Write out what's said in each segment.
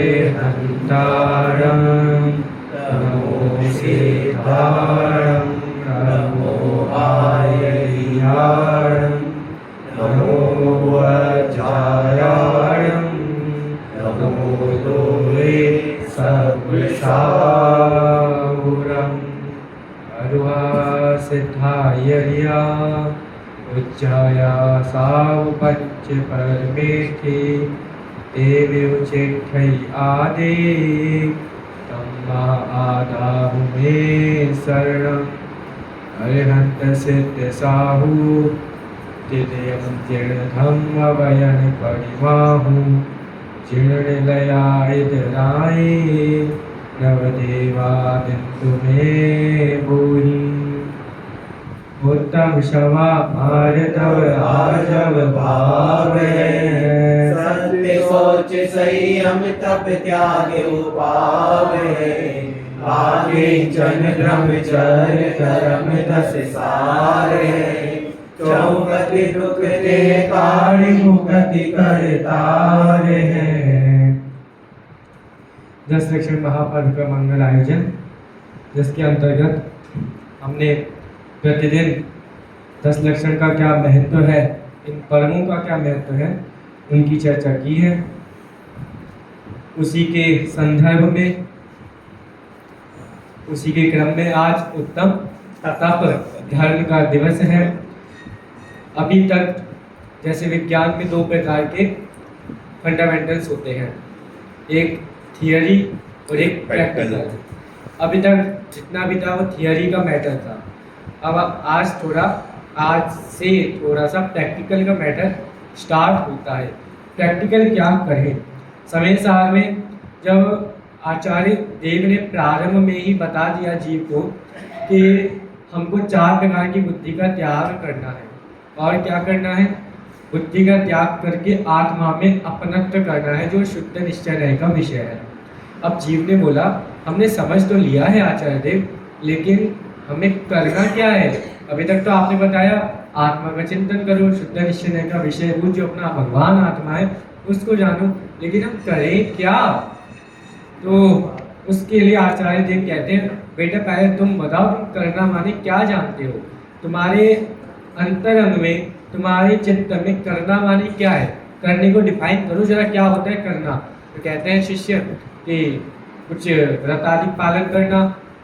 अरिहन्तारं नमो सिद्धारं नमो आयरिहारं नमो वज्रायाणं नमो दोहे सर्वशाहुरम् अरुहा सिद्धायर्या उच्चाया सावपच्च परमेथि देव्यो चेठै आदे तम्मा आदाहु मे शरणम् अरिहंत सिद्ध साहु तिदयं तीर्थम् अवयन परिमाहु जीर्णलया इदराय नवदेवादिन्तु मे भूहि उत्तम क्षमा भारतव आजव भावे सत्य सोच संयम तप त्याग उपावे आगे जन ब्रह्मचर्य कर्म दस सारे चौगति दुख दे काढ़ मुक्ति करतारे हैं। 10 लक्षण महापर्व का मंगल आयोजन, जिसके अंतर्गत हमने प्रतिदिन 10 लक्षण का क्या महत्व है, इन पर्वों का क्या महत्व है, उनकी चर्चा की है। उसी के संदर्भ में, उसी के क्रम में आज उत्तम तप धर्म का दिवस है। अभी तक जैसे विज्ञान में 2 प्रकार के फंडामेंटल्स होते हैं, एक थियरी और एक प्रैक्टिकल। अभी तक जितना भी था वो थियरी का मैटर था। अब आज से थोड़ा सा प्रैक्टिकल का मैटर स्टार्ट होता है। प्रैक्टिकल क्या करें? समय सार में जब आचार्य देव ने प्रारंभ में ही बता दिया जीव को कि हमको 4 प्रकार की बुद्धि का त्याग करना है। और क्या करना है? बुद्धि का त्याग करके आत्मा में अपनत्व करना है, जो शुद्ध निश्चय का विषय है। अब जीव ने बोला हमने समझ तो लिया है आचार्य देव, लेकिन हमें करना क्या है? अभी तक तो आपने बताया आत्मा का चिंतन करो, शुद्ध निश्चय का विषय वो जो अपना भगवान आत्मा है उसको जानो, लेकिन हम करें क्या? तो उसके लिए आचार्य देव कहते हैं बेटा पहले तुम बताओ तुम करना माने क्या जानते हो? तुम्हारे अंतरंग में, तुम्हारे चित्त में करना माने क्या है? करने को डिफाइन करो जरा, क्या होता है करना? तो कहते हैं शिष्य कि कुछ व्रत आदि पालन करना,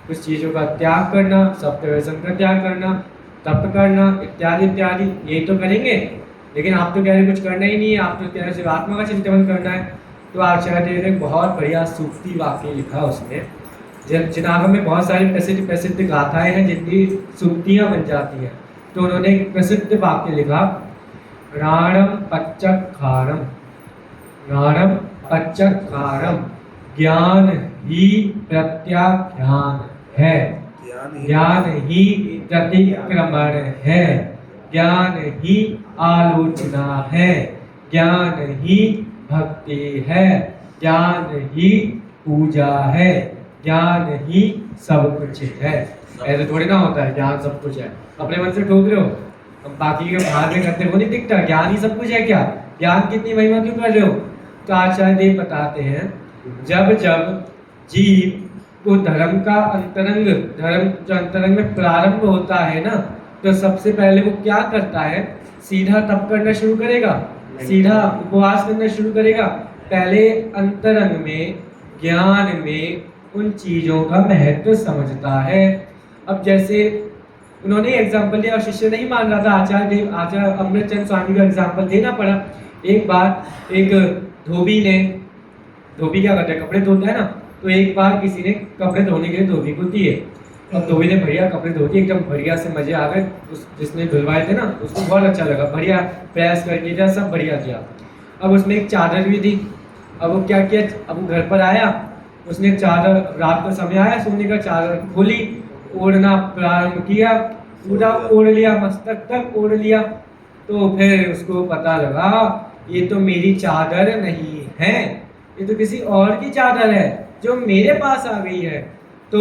कुछ चीज़ों का त्याग करना, सप्त व्यसन का त्याग करना, तप करना, इत्यादि इत्यादि। ये तो करेंगे, लेकिन आप तो कह रहे कुछ करना ही नहीं है, आप तो कह रहे सिर्फ आत्मा का चिंतन करना है। तो आचार्य देव ने बहुत बढ़िया सूक्ति वाक्य लिखा उसमें। जिनागम में बहुत सारी प्रसिद्ध गाथाएं हैं जिनकी सूक्तियाँ बन जाती हैं। तो उन्होंने एक प्रसिद्ध वाक्य लिखा, राणम पच्चखारम, राणम पच्चखारम, ज्ञान ही प्रत्याख्यान है, ज्ञान ही प्रतिक्रमण है, ज्ञान ही आलोचना है, ज्ञान ही भक्ति है, ज्ञान ही पूजा है, ज्ञान ही सब कुछ है। ऐसे थोड़ी ना होता है ज्ञान सब कुछ है, अपने मन से ठोक रहे हो, हम बाकी के बाहर में करते हो नहीं दिखता। ज्ञान ही सब कुछ है क्या? ज्ञान कितनी महिमा क्यों कर रहे हो? तो आचार्य देव बताते हैं जब जब जीव को धर्म का अंतरंग, धर्म जो अंतरंग में प्रारंभ होता है ना, तो सबसे पहले वो क्या करता है? सीधा तप करना शुरू करेगा, सीधा उपवास करना शुरू करेगा। पहले अंतरंग में, ज्ञान में उन चीज़ों का महत्व समझता है। अब जैसे उन्होंने एग्जाम्पल दिया और शिष्य नहीं मान रहा था, आचार्य अमृतचंद स्वामी का एग्जाम्पल देना पड़ा। एक बार एक धोबी ने, धोबी क्या करता है? कपड़े धोता है ना। तो एक बार किसी ने कपड़े धोने के लिए धोबी को दिए। अब धोबी ने बढ़िया कपड़े धो दिए, एकदम बढ़िया से मजे आ गए। उस जिसने धुलवाए थे ना उसको बहुत अच्छा लगा, बढ़िया प्रेस करके दिया, सब बढ़िया किया। अब उसमें एक चादर भी थी। अब वो क्या किया? अब वो घर पर आया, उसने चादर, रात का समय आया सोने का, चादर खोली, ओढ़ना प्रारंभ किया, पूरा ओढ़ लिया, मस्तक तक ओढ़ लिया। तो फिर उसको पता लगा ये तो मेरी चादर नहीं है, ये तो किसी और की चादर है जो मेरे पास आ गई है। तो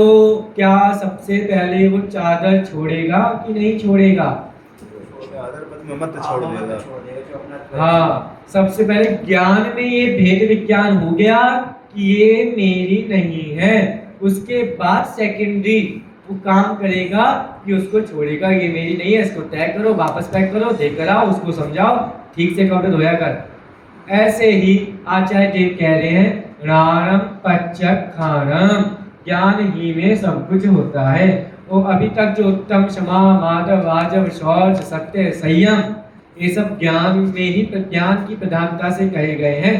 क्या सबसे पहले वो चादर छोड़ेगा कि नहीं छोड़ेगा? मत छोड़ देगा। हाँ, सबसे पहले ज्ञान में ये भेद विज्ञान हो गया कि ये मेरी नहीं है, उसके बाद सेकेंडरी वो काम करेगा कि उसको छोड़ेगा, ये मेरी नहीं है, इसको तय करो, वापस पैक करो, देकर आओ, उसको समझाओ, ठीक से कपड़े धोया कर। ऐसे ही आचार्य देव कह रहे हैं राणम पच्चक खानम, ज्ञान ही में सब कुछ होता है। और अभी तक जो उत्तम, क्षमा, माधव, वाजव, शौच, सत्य, संयम, ये सब ज्ञान में ही, ज्ञान की प्रधानता से कहे गए हैं।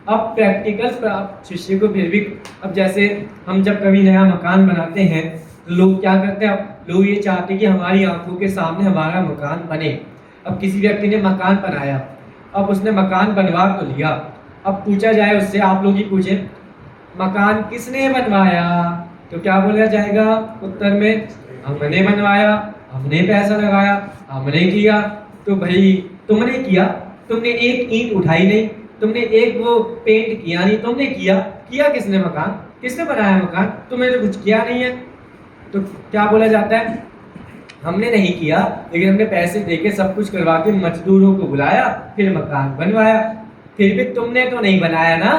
अब प्रैक्टिकल्स पर आप शिष्य को फिर भी, अब जैसे हम जब कभी नया मकान बनाते हैं तो लोग क्या करते हैं, अब लोग ये चाहते हैं कि हमारी आंखों के सामने हमारा मकान बने। अब किसी व्यक्ति ने मकान बनाया, अब उसने मकान बनवा तो लिया, अब पूछा जाए उससे, आप लोग ही पूछे मकान किसने बनवाया, तो क्या बोला जाएगा उत्तर में, हमने बनवाया, हमने पैसा लगाया, हमने किया। तो भाई तुमने किया, तुमने एक ईंट उठाई नहीं, तुमने एक वो पेंट किया नहीं, तुमने किया किसने मकान, किसने बनाया मकान, तुमने तो कुछ किया नहीं है। तो क्या बोला जाता है, हमने नहीं किया, लेकिन हमने पैसे देके सब कुछ करवा के मजदूरों को बुलाया, फिर मकान बनवाया। फिर भी तुमने तो नहीं बनाया ना,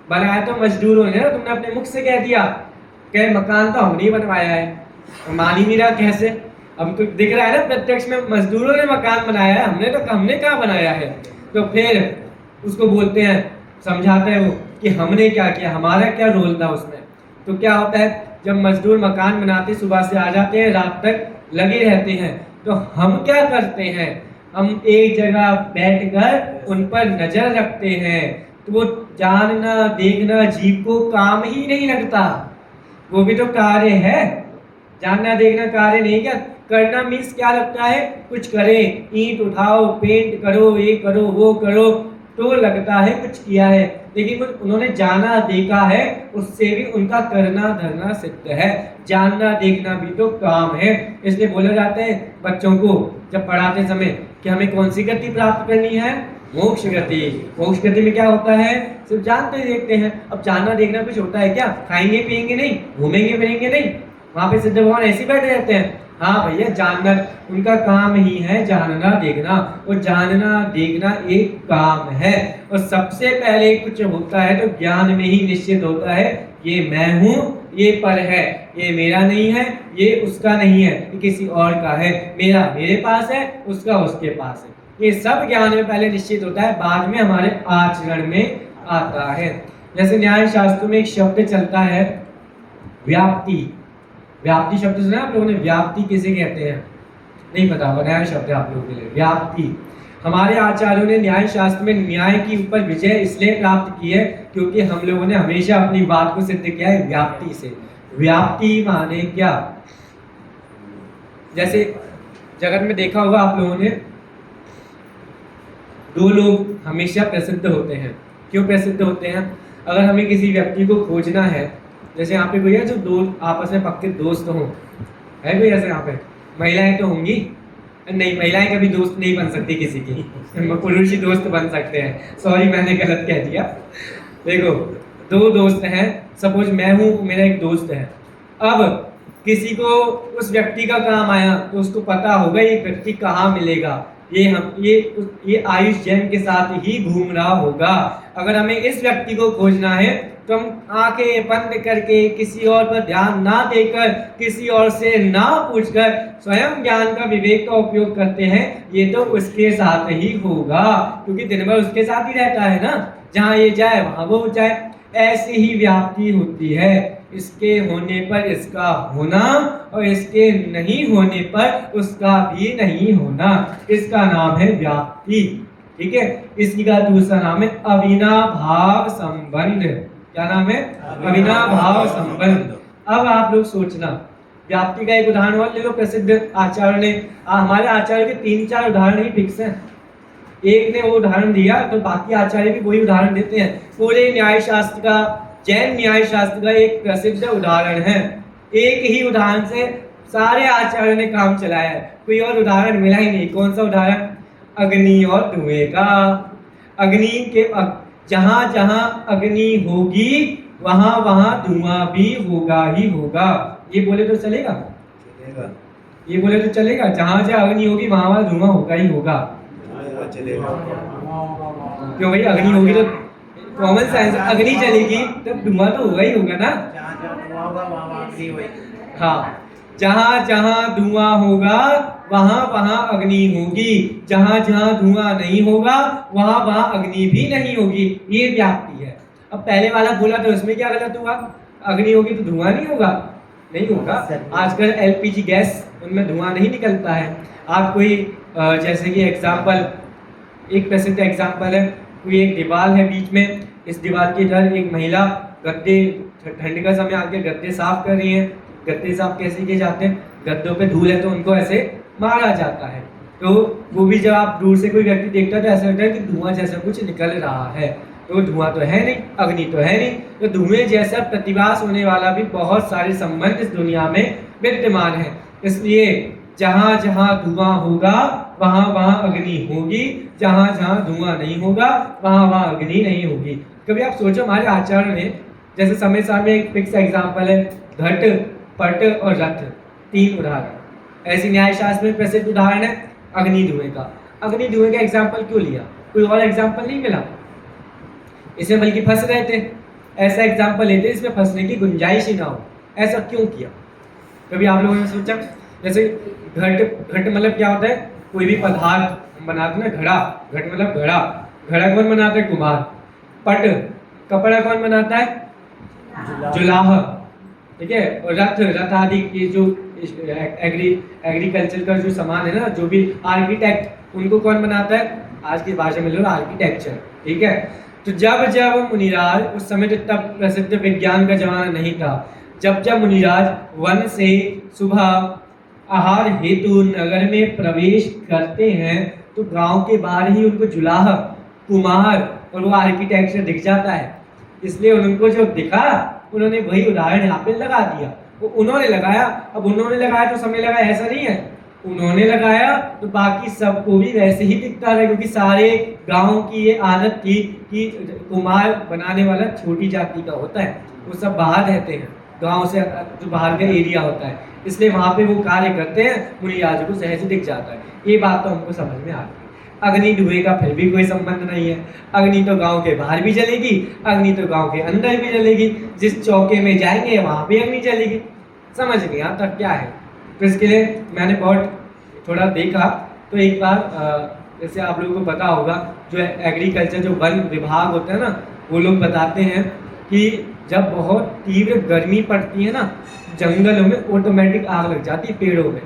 बनाया तो मजदूरों ने ना, तुमने अपने मुख से कह दिया कि मकान तो हमने ही बनवाया है, मान ही नहीं रहा कैसे। अब तो दिख रहा है ना प्रत्यक्ष में, मजदूरों ने मकान बनाया है, हमने कहाँ बनाया है। तो फिर उसको बोलते हैं, समझाते हैं वो कि हमने क्या किया, हमारा क्या रोल था उसमें। तो क्या होता है, जब मजदूर मकान बनाते सुबह से आ जाते हैं, रात तक लगे रहते हैं, तो हम क्या करते हैं, हम एक जगह बैठकर उन पर नजर रखते हैं। तो वो जानना देखना जीव को काम ही नहीं लगता, वो भी तो कार्य है। जानना देखना कार्य नहीं, क्या करना मीन्स क्या लगता है, कुछ करें, ईंट उठाओ, पेंट करो, ये करो, वो करो, तो लगता है कुछ किया है। लेकिन उन्होंने जाना देखा है, उससे भी उनका करना धरना सिद्ध है। जानना देखना भी तो काम है। इसलिए बोला जाता है बच्चों को जब पढ़ाते समय कि हमें कौन सी गति प्राप्त करनी है, मोक्ष गति। मोक्ष गति में क्या होता है, सिर्फ जानते देखते हैं। अब जानना देखना कुछ होता है क्या, खाएंगे पिएंगे नहीं, घूमेंगे फिरेंगे नहीं, वहां पे सिद्ध भगवान ऐसे बैठे रहते हैं। हाँ भैया, जानना उनका काम ही है, जानना देखना। और जानना देखना एक काम है, और सबसे पहले कुछ होता है तो ज्ञान में ही निश्चित होता है, ये मैं हूँ, ये पर है, ये मेरा नहीं है, ये उसका नहीं है, ये किसी और का है, मेरा मेरे पास है, उसका उसके पास है। ये सब ज्ञान में पहले निश्चित होता है, बाद में हमारे आचरण में आता है। जैसे न्याय शास्त्र में एक शब्द चलता है व्याप्ति। व्याप्ति शब्द सुना आप लोगों ने, व्याप्ति किसे कहते हैं, नहीं पता होगा, नया शब्द है आप लोगों के लिए व्याप्ति। हमारे आचार्यों ने न्याय शास्त्र में न्याय की ऊपर विजय इसलिए प्राप्त की है क्योंकि हम लोगों ने हमेशा अपनी बात को सिद्ध किया है व्याप्ति से। व्याप्ति माने क्या, जैसे जगत में देखा होगा आप लोगों ने, दो लोग हमेशा प्रसिद्ध होते हैं। क्यों प्रसिद्ध होते हैं, अगर हमें किसी व्यक्ति को खोजना है, जैसे यहाँ पे कोई है जो दो आपस में पक्के दोस्त हों, है कोई ऐसे यहाँ पे, महिलाएं तो होंगी नहीं, महिलाएं कभी दोस्त नहीं बन सकती किसी की, पुरुष ही दोस्त बन सकते हैं। सॉरी मैंने गलत कह दिया। देखो दो दोस्त हैं, सपोज मैं हूँ, मेरा एक दोस्त है। अब किसी को उस व्यक्ति का काम आया तो उसको पता होगा ये व्यक्ति कहाँ मिलेगा, ये आयुष जैन के साथ ही घूम रहा होगा। अगर हमें इस व्यक्ति को खोजना है तो हम आंखें बंद करके, किसी और पर ध्यान ना देकर, किसी और से ना पूछकर स्वयं ज्ञान का विवेक का उपयोग करते हैं, ये तो उसके साथ ही होगा, क्योंकि दिन भर उसके साथ ही रहता है ना, जहाँ ये जाए वहां वो जाए। ऐसी ही व्याप्ति होती है, इसके होने पर इसका होना और इसके नहीं होने पर उसका भी नहीं होना, इसका नाम है व्याप्ति। ठीक है, इसकी का दूसरा नाम है अविनाभाव संबंध। क्या नाम है, अविनाभाव संबंध। अब आप लोग सोचना, व्याप्ति का एक उदाहरण और ले लो, प्रसिद्ध आचार्य ने, हमारे आचार्य के 3-4 उदाहरण ही फिक्स हैं। एक ने वो उदाहरण दिया तो बाकी आचार्य भी वही उदाहरण देते हैं। पूरे न्याय शास्त्र का, जैन न्याय शास्त्र का एक प्रसिद्ध उदाहरण है। एक ही उदाहरण से सारे आचार्यों ने काम चलाया है, कोई और उदाहरण मिला ही नहीं। कौन सा उदाहरण, अग्नि और धुएं का। अग्नि के जहां जहां अग्नि होगी वहां वहां धुआं भी होगा ही होगा। ये बोले तो चलेगा, ये बोले तो चलेगा, जहां जहां अग्नि होगी वहां वहां धुआं होगा ही होगा। चलेगा। क्यों भाई, अग्नि होगी तो कॉमन सेंस, अग्नि जलेगी तब धुआं तो होगा ही होगा ना। जहाँ जहाँ धुआं होगा वहाँ वहाँ अग्नि होगी। हाँ, जहाँ जहाँ धुआं होगा वहाँ वहाँ अग्नि होगी, जहाँ जहाँ धुआं नहीं होगा वहाँ वहाँ अग्नि भी नहीं होगी। ये व्याप्ति है। अब पहले वाला बोला तो उसमें क्या गलत हुआ? अग्नि होगी तो धुआं नहीं होगा? नहीं होगा। आजकल एलपीजी गैस, उनमें धुआं नहीं निकलता है। आप कोई जैसे कि एग्जाम्पल, एक प्रसिद्ध एग्जाम्पल है, कोई एक दीवार है बीच में, इस दीवार के इधर एक महिला गद्दे, ठंड का समय आके गद्दे साफ कर रही है। गद्दे साफ कैसे किए जाते हैं? गद्दों पे धूल है तो उनको ऐसे मारा जाता है। तो वो भी जब आप दूर से कोई व्यक्ति देखता है तो ऐसा लगता है कि धुआं जैसा कुछ निकल रहा है। तो धुआं तो है नहीं, अग्नि तो है नहीं, तो धुएं जैसा प्रतिभास होने वाला भी बहुत सारे संबंध इस दुनिया में विद्यमान है। इसलिए जहाँ जहाँ धुआं होगा वहाँ वहाँ अग्नि होगी, जहाँ जहाँ धुआं नहीं होगा वहाँ वहाँ अग्नि नहीं होगी। कभी आप सोचो, हमारे आचार्य ने जैसे समय समय एक फिक्स एग्जाम्पल है, घट, पट और रथ, 3 उदाहरण। ऐसे न्याय शास्त्र में प्रसिद्ध उदाहरण है अग्नि धुएं का। अग्नि धुएं का एग्जाम्पल क्यों लिया? कोई और एग्जाम्पल नहीं मिला इसमें, बल्कि फंस रहे थे। ऐसा एग्जाम्पल लेते इसमें फंसने की गुंजाइश ही ना हो। ऐसा क्यों किया? कभी आप लोगों ने सोचा? जैसे घट, घट मतलब क्या होता है? कोई भी पदार्थ हम बनाते हैं ना, घड़ा, घट मतलब घड़ा। घड़ा कौन बनाता है? कुम्हार। पट, कपड़ा कौन बनाता है? जुलाह। ठीक है। और रथ, रथ आदि के जो एग्रीकल्चर का जो सामान है ना, जो भी आर्किटेक्ट, उनको कौन बनाता है? आज की भाषा में लो आर्किटेक्चर। ठीक है। तो जब जब मुनिराज, उस समय तो तब प्रसिद्ध विज्ञान का जमाना नहीं था, जब जब मुनिराज वन से सुबह आहार हेतु नगर में प्रवेश करते हैं तो गांव के बाहर ही उनको जुलाह, कुम्हार और वो आर्किटेक्चर दिख जाता है। इसलिए उनको जो दिखा उन्होंने वही उदाहरण यहाँ पे लगा दिया। वो उन्होंने लगाया, अब उन्होंने लगाया तो समय लगा, ऐसा नहीं है। उन्होंने लगाया तो बाकी सबको भी वैसे ही दिखता रहा, क्योंकि सारे गांव की ये आदत थी कि कुम्हार बनाने वाला छोटी जाति का होता है, वो सब बाहर रहते हैं, गांव से जो बाहर का एरिया होता है, इसलिए वहाँ पे वो कार्य करते हैं, मुनिराज को सहज दिख जाता है। ये बात तो हमको समझ में आ गई। अग्नि धुएं का फिर भी कोई संबंध नहीं है। अग्नि तो गांव के बाहर भी जलेगी, अग्नि तो गांव के अंदर भी जलेगी। जिस चौके में जाएंगे वहाँ भी अग्नि जलेगी। समझ नहीं आता क्या है। तो इसके लिए मैंने बहुत थोड़ा देखा, तो एक बार जैसे आप लोगों को पता होगा, जो एग्रीकल्चर जो वन विभाग होता है ना, वो लोग बताते हैं कि जब बहुत तीव्र गर्मी पड़ती है ना, जंगलों में ऑटोमेटिक आग लग जाती है। पेड़ों में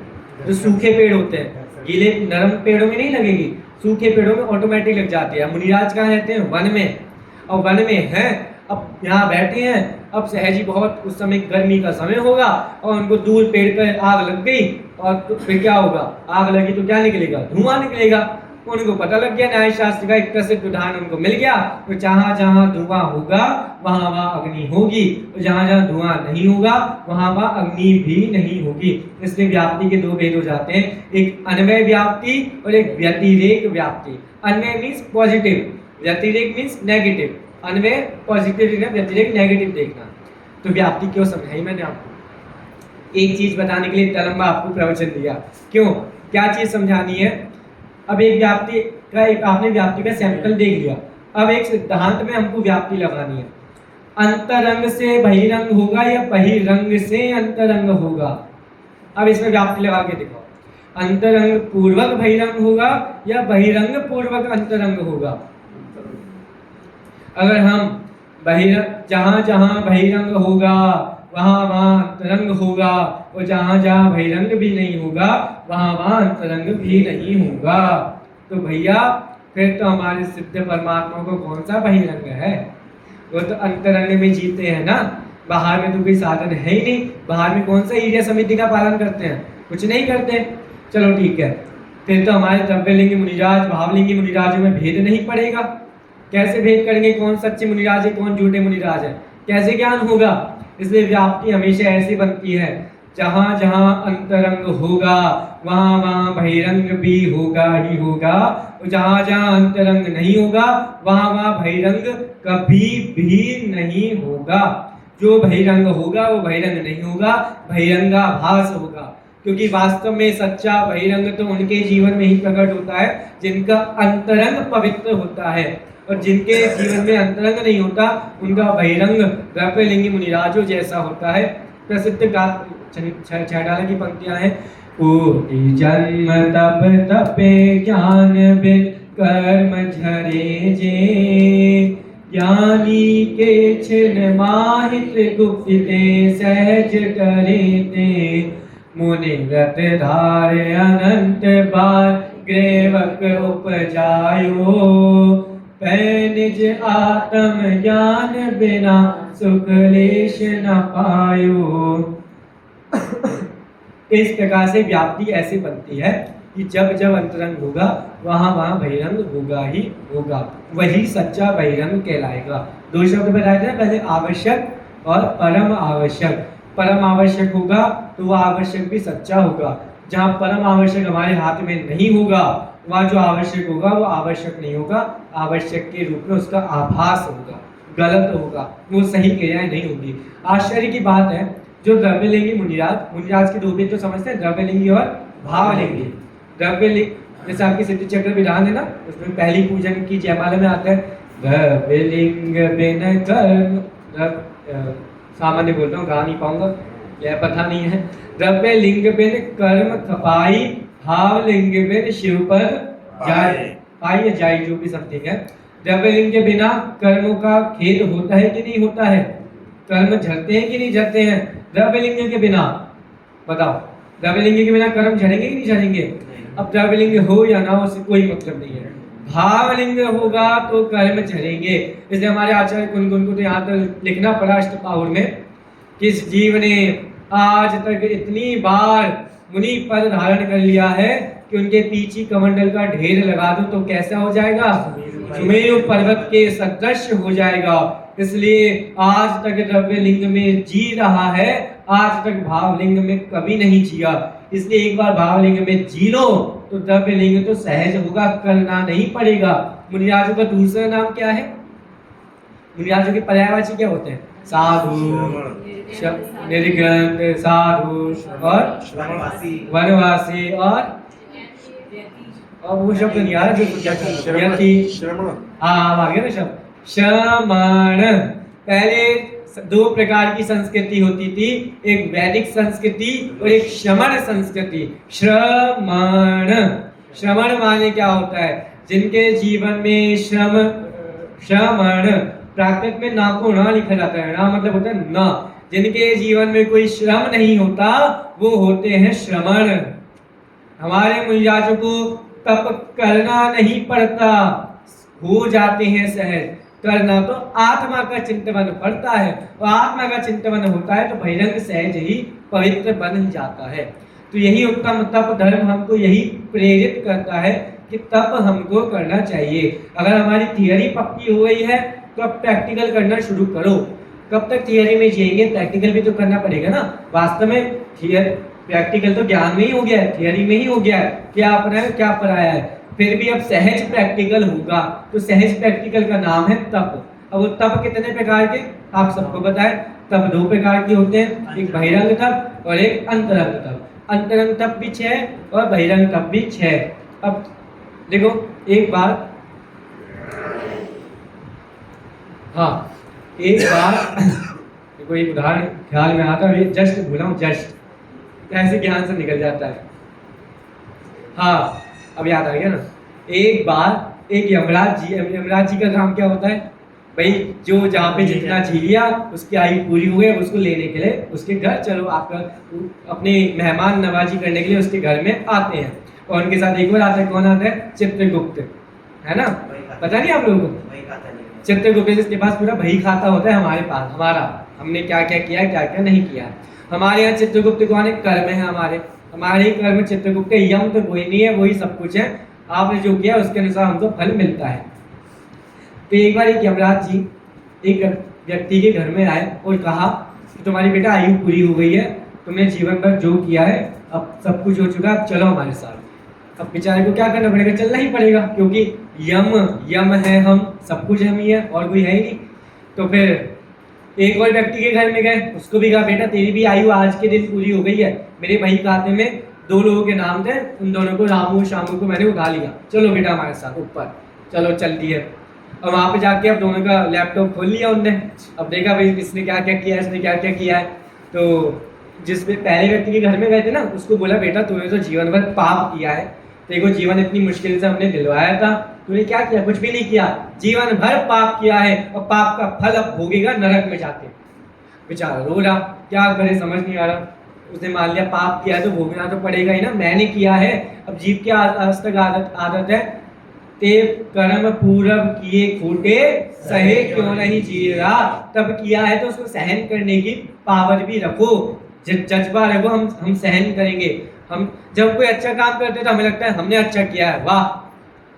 जो सूखे पेड़ होते हैं, गीले नरम पेड़ों में नहीं लगेगी, सूखे पेड़ों में ऑटोमेटिक लग जाती है। मुनिराज कहाँ रहते हैं? वन में। और वन में हैं, अब यहाँ बैठे हैं, अब सहज ही बहुत उस समय गर्मी का समय होगा और उनको दूर पेड़ पर आग लग गई, और तो फिर क्या होगा? आग लगी तो क्या निकलेगा? धुआं निकलेगा। उनको पता लग गया, न्याय शास्त्र का एक प्रसिद्ध उदाहरण उनको मिल गया। तो जहाँ जहाँ धुआं होगा वहाँ वहाँ अग्नि होगी, और जहाँ जहाँ धुआं नहीं होगा वहाँ वहाँ अग्नि भी नहीं होगी। इसलिए व्याप्ति के 2 भेद हो जाते हैं, एक अन्वय व्याप्ति और एक व्यतिरेक व्याप्ति। अन्वय मीन्स पॉजिटिव, व्यतिरेक मीन्स नेगेटिव। अन्वय पॉजिटिव देखना, व्यतिरेक नेगेटिव देखना। तो व्याप्ति क्यों समझाई मैंने आपको? एक चीज बताने के लिए इतना लंबा आपको प्रवचन दिया। क्यों? क्या चीज समझानी है? अब एक व्याप्ति का, एक आपने व्याप्ति का सैंपल देख लिया, अब एक सिद्धांत में हमको व्याप्ति लगानी है। अंतरंग से बहिरंग होगा या बहिरंग से अंतरंग होगा? अब इसमें व्याप्ति लगा के दिखाओ। अंतरंग पूर्वक बहिरंग होगा या बहिरंग पूर्वक अंतरंग होगा? अगर हम जहाँ जहाँ बहिरंग होगा वहाँ वहाँ अंतरंग होगा, और जहाँ जहाँ बहिरंग भी नहीं होगा वहाँ वहाँ अंतरंग भी नहीं होगा, तो भैया फिर तो हमारे सिद्ध परमात्मा को कौन सा बहिरंग है? वो तो अंतरंग में जीते हैं ना। बाहर में तो कोई साधन है ही नहीं। बाहर में कौन सा ईर्ष्या समिति का पालन करते हैं? कुछ नहीं करते। चलो ठीक है, फिर तो हमारे द्रव्यलिंगी मुनिराज, भावलिंगी मुनिराजों में भेद नहीं पड़ेगा। कैसे भेद करेंगे? कौन सच्चे मुनिराज है, कौन झूठे मुनिराज है? कैसे ज्ञान होगा? इसलिए व्याप्ति हमेशा ऐसी बनती है, जहाँ जहाँ अंतरंग होगा वहाँ वहाँ बहिरंग भी होगा ही होगा, और जहाँ जहाँ अंतरंग नहीं होगा वहाँ वहाँ बहिरंग कभी भी नहीं होगा। जो बहिरंग होगा वो बहिरंग नहीं होगा, बहिरंगाभास होगा। क्योंकि वास्तव में सच्चा बहिरंग तो उनके जीवन में ही प्रकट होता है जिनका अंतरंग पवित्र होता है। और जिनके जीवन में अंतरंग नहीं होता उनका बहिरंग द्रव्यलिंगी मुनिराजों जैसा होता है। प्रसिद्ध छैडाला की पंक्तियां हैं। कोटि जन्म तप तपे ज्ञान बिन कर्म झरे जे, ज्ञानी के छिन माहित गुप्ते सहज करे ते, मुनि व्रत धार अनंत बार ग्रेवक उपजायो, पै निज आत्म ज्ञान बिना सुख लेश न पायो। इस प्रकार से व्याप्ति ऐसे बनती है कि जब जब अंतरंग होगा वहां वहां बहिरंग होगा ही होगा, वही सच्चा बहिरंग कहलाएगा। दो शब्द बताए थे पहले, आवश्यक और परम आवश्यक। परम आवश्यक होगा तो वह आवश्यक भी सच्चा होगा। जहाँ परम आवश्यक हमारे हाथ में नहीं होगा वहाँ जो आवश्यक होगा वो आवश्यक नहीं होगा, आवश्यक के रूप में उसका आभास होगा, गलत होगा, वो सही क्रियाएं नहीं होंगी। आश्चर्य की बात है, जो द्रव्यलिंगी मुनिराज के दो भेद तो समझते हैं, द्रव्यलिंगी और भावलिंगी। द्रव्यलिंग जैसे आपकी सिद्धि चक्र विधान है ना, उसमें पहली पूजन की जयमाला में आता है द्रव्यलिंग बिन कर्म, सामान्य बोलता हूँ, गा नहीं पाऊंगा, यह पता नहीं है। द्रव्य लिंग बिन कर्म खपाई, भाव लिंग बिन शिव पर जाय, पाई जाय, जो भी समथिंग है। द्रव्य लिंग के बिना कर्मों का खेद होता है कि नहीं होता है? कर्म झड़ते हैं कि नहीं झड़ते हैं? द्रव्य लिंग के बिना बताओ, द्रव्य लिंग के बिना कर्म झड़ेंगे कि नहीं झड़ेंगे? अब द्रव्य लिंग हो या ना हो उससे कोई मतलब नहीं है। भावलिंग होगा तो कर्म झड़ेंगे। इसलिए हमारे आचार्य कुंदकुन को तो यहाँ तक लिखना पड़ा अष्टपाहुर में, किस जीव ने आज तक इतनी बार मुनि पद धारण कर लिया है कि उनके पीछे कमंडल का ढेर लगा दो तो कैसा हो जाएगा? सुमेरु पर्वत के सदृश हो जाएगा। इसलिए आज तक द्रव्य लिंग में जी रहा है, आज तक भावलिंग में कभी नहीं जिया। इसलिए एक बार भावलिंग में जी लो तो द्रव्य लिंग तो सहज होगा, करना नहीं पड़ेगा। मुनिराजों का दूसरा नाम क्या है? मुनिराजों के पर्यायवाची क्या होते हैं? साधु, निर्ग्रंथ, साधु और वनवासी और वो शब्द नहीं आ रहा जो आ गया ना शब्द श्रमण। पहले दो प्रकार की संस्कृति होती थी, एक वैदिक संस्कृति और एक श्रमण संस्कृति। श्रमण, श्रमण माने क्या होता है? जिनके जीवन में श्रमण, प्राकृत में ना को ना लिखा जाता है, ना मतलब होता है ना, जिनके जीवन में कोई श्रम नहीं होता वो होते हैं श्रमण। हमारे मुनिराजों को तप करना नहीं पड़ता, हो जाते हैं सहज। करना तो आत्मा का चिंतन पड़ता है, और आत्मा का चिंतन होता है तो बहिरंग सहज ही पवित्र बन ही जाता है। तो यही उत्तम तप धर्म हमको यही प्रेरित करता है कि तप हमको करना चाहिए। अगर हमारी थियरी पक्की हो गई है तो अब प्रैक्टिकल करना शुरू करो। कब तक थियरी में जिएंगे? प्रैक्टिकल भी तो करना पड़ेगा ना। वास्तव में प्रैक्टिकल तो ज्ञान में ही हो गया है, थियरी में ही हो गया है, क्या अपना है क्या पराया है। फिर भी अब सहज प्रैक्टिकल होगा, तो सहज प्रैक्टिकल का नाम है तप। अब वो तप कितने प्रकार के आप सबको बताएं? तप दो प्रकार के होते हैं, एक बहिरंग तप और एक अंतरंग तप। अंतरंग तप भी 6 और बहिरंग तप भी 6। अब देखो एक बार, हाँ एक बार देखो एक उदाहरण ख्याल में आता है, जस्ट भूला हूँ, जस्ट कैसे ज्ञान से निकल जाता है। हाँ अब याद आ गया ना। एक बार एक यमराज जी का काम क्या होता है भाई? जो जहाँ पे जितना जी लिया उसकी आयु पूरी हो गई, उसको लेने के लिए उसके घर चलो, आपका अपने मेहमान नवाजी करने के लिए उसके घर में आते हैं। और उनके साथ एक बार आता है, कौन आता है? चित्रगुप्त, है ना? पता नहीं आप लोगों को? चित्रगुप्त जिसके पास पूरा बही खाता होता है हमारे पास, हमारा हमने क्या क्या किया क्या क्या नहीं किया। हमारे यहाँ चित्रगुप्त कौन है? कर्म है हमारे ही कर्म चित्रगुप्त। यम तो कोई नहीं है, वही सब कुछ है। आपने जो किया उसके अनुसार हमको फल मिलता है। तो एक बार एक यमराज जी एक व्यक्ति के घर में आए और कहा कि तुम्हारी बेटा आयु पूरी हो गई है, तुमने जीवन भर जो किया है अब सब कुछ हो चुका, अब चलो हमारे साथ। अब बेचारे को क्या करना पड़ेगा? चलना ही पड़ेगा, क्योंकि यम है, हम सब कुछ हम ही है और कोई है ही नहीं। तो फिर एक और व्यक्ति के घर में गए, उसको भी कहा बेटा तेरी भी आयु आज के दिन पूरी हो गई है, मेरे भाई खाते में 2 लोगों के नाम थे, उन दोनों को रामू शामू को मैंने उठा लिया, चलो बेटा हमारे साथ ऊपर, चलो चल दिए। और वहाँ पे जाके अब दोनों का लैपटॉप खोल लिया उनने। अब देखा भाई इसने क्या क्या किया है, इसने क्या क्या किया है। तो जिसमें पहले व्यक्ति के घर में गए थे ना, उसको बोला बेटा तूने तो जीवन भर पाप किया है, तेरे को जीवन इतनी मुश्किल से हमने दिलवाया था, तूने क्या किया? कुछ भी नहीं किया, जीवन भर पाप किया है और पाप का फल अब भोगेगा नरक में जाके। बेचारा रो रहा, क्या करे समझ नहीं आ रहा। उसने मान लिया पाप किया है तो भोगना तो पड़ेगा ही ना, मैंने किया है। अब जीव की आज तक आदत है, ते कर्म पूरब किए खोटे सहे क्यों नहीं जी रहा। तब किया है तो उसको सहन करने की पावर भी रखो, जज्बा रखो, हम सहन करेंगे। हम जब कोई अच्छा काम करते हैं तो हमें लगता है हमने अच्छा किया है, वाह।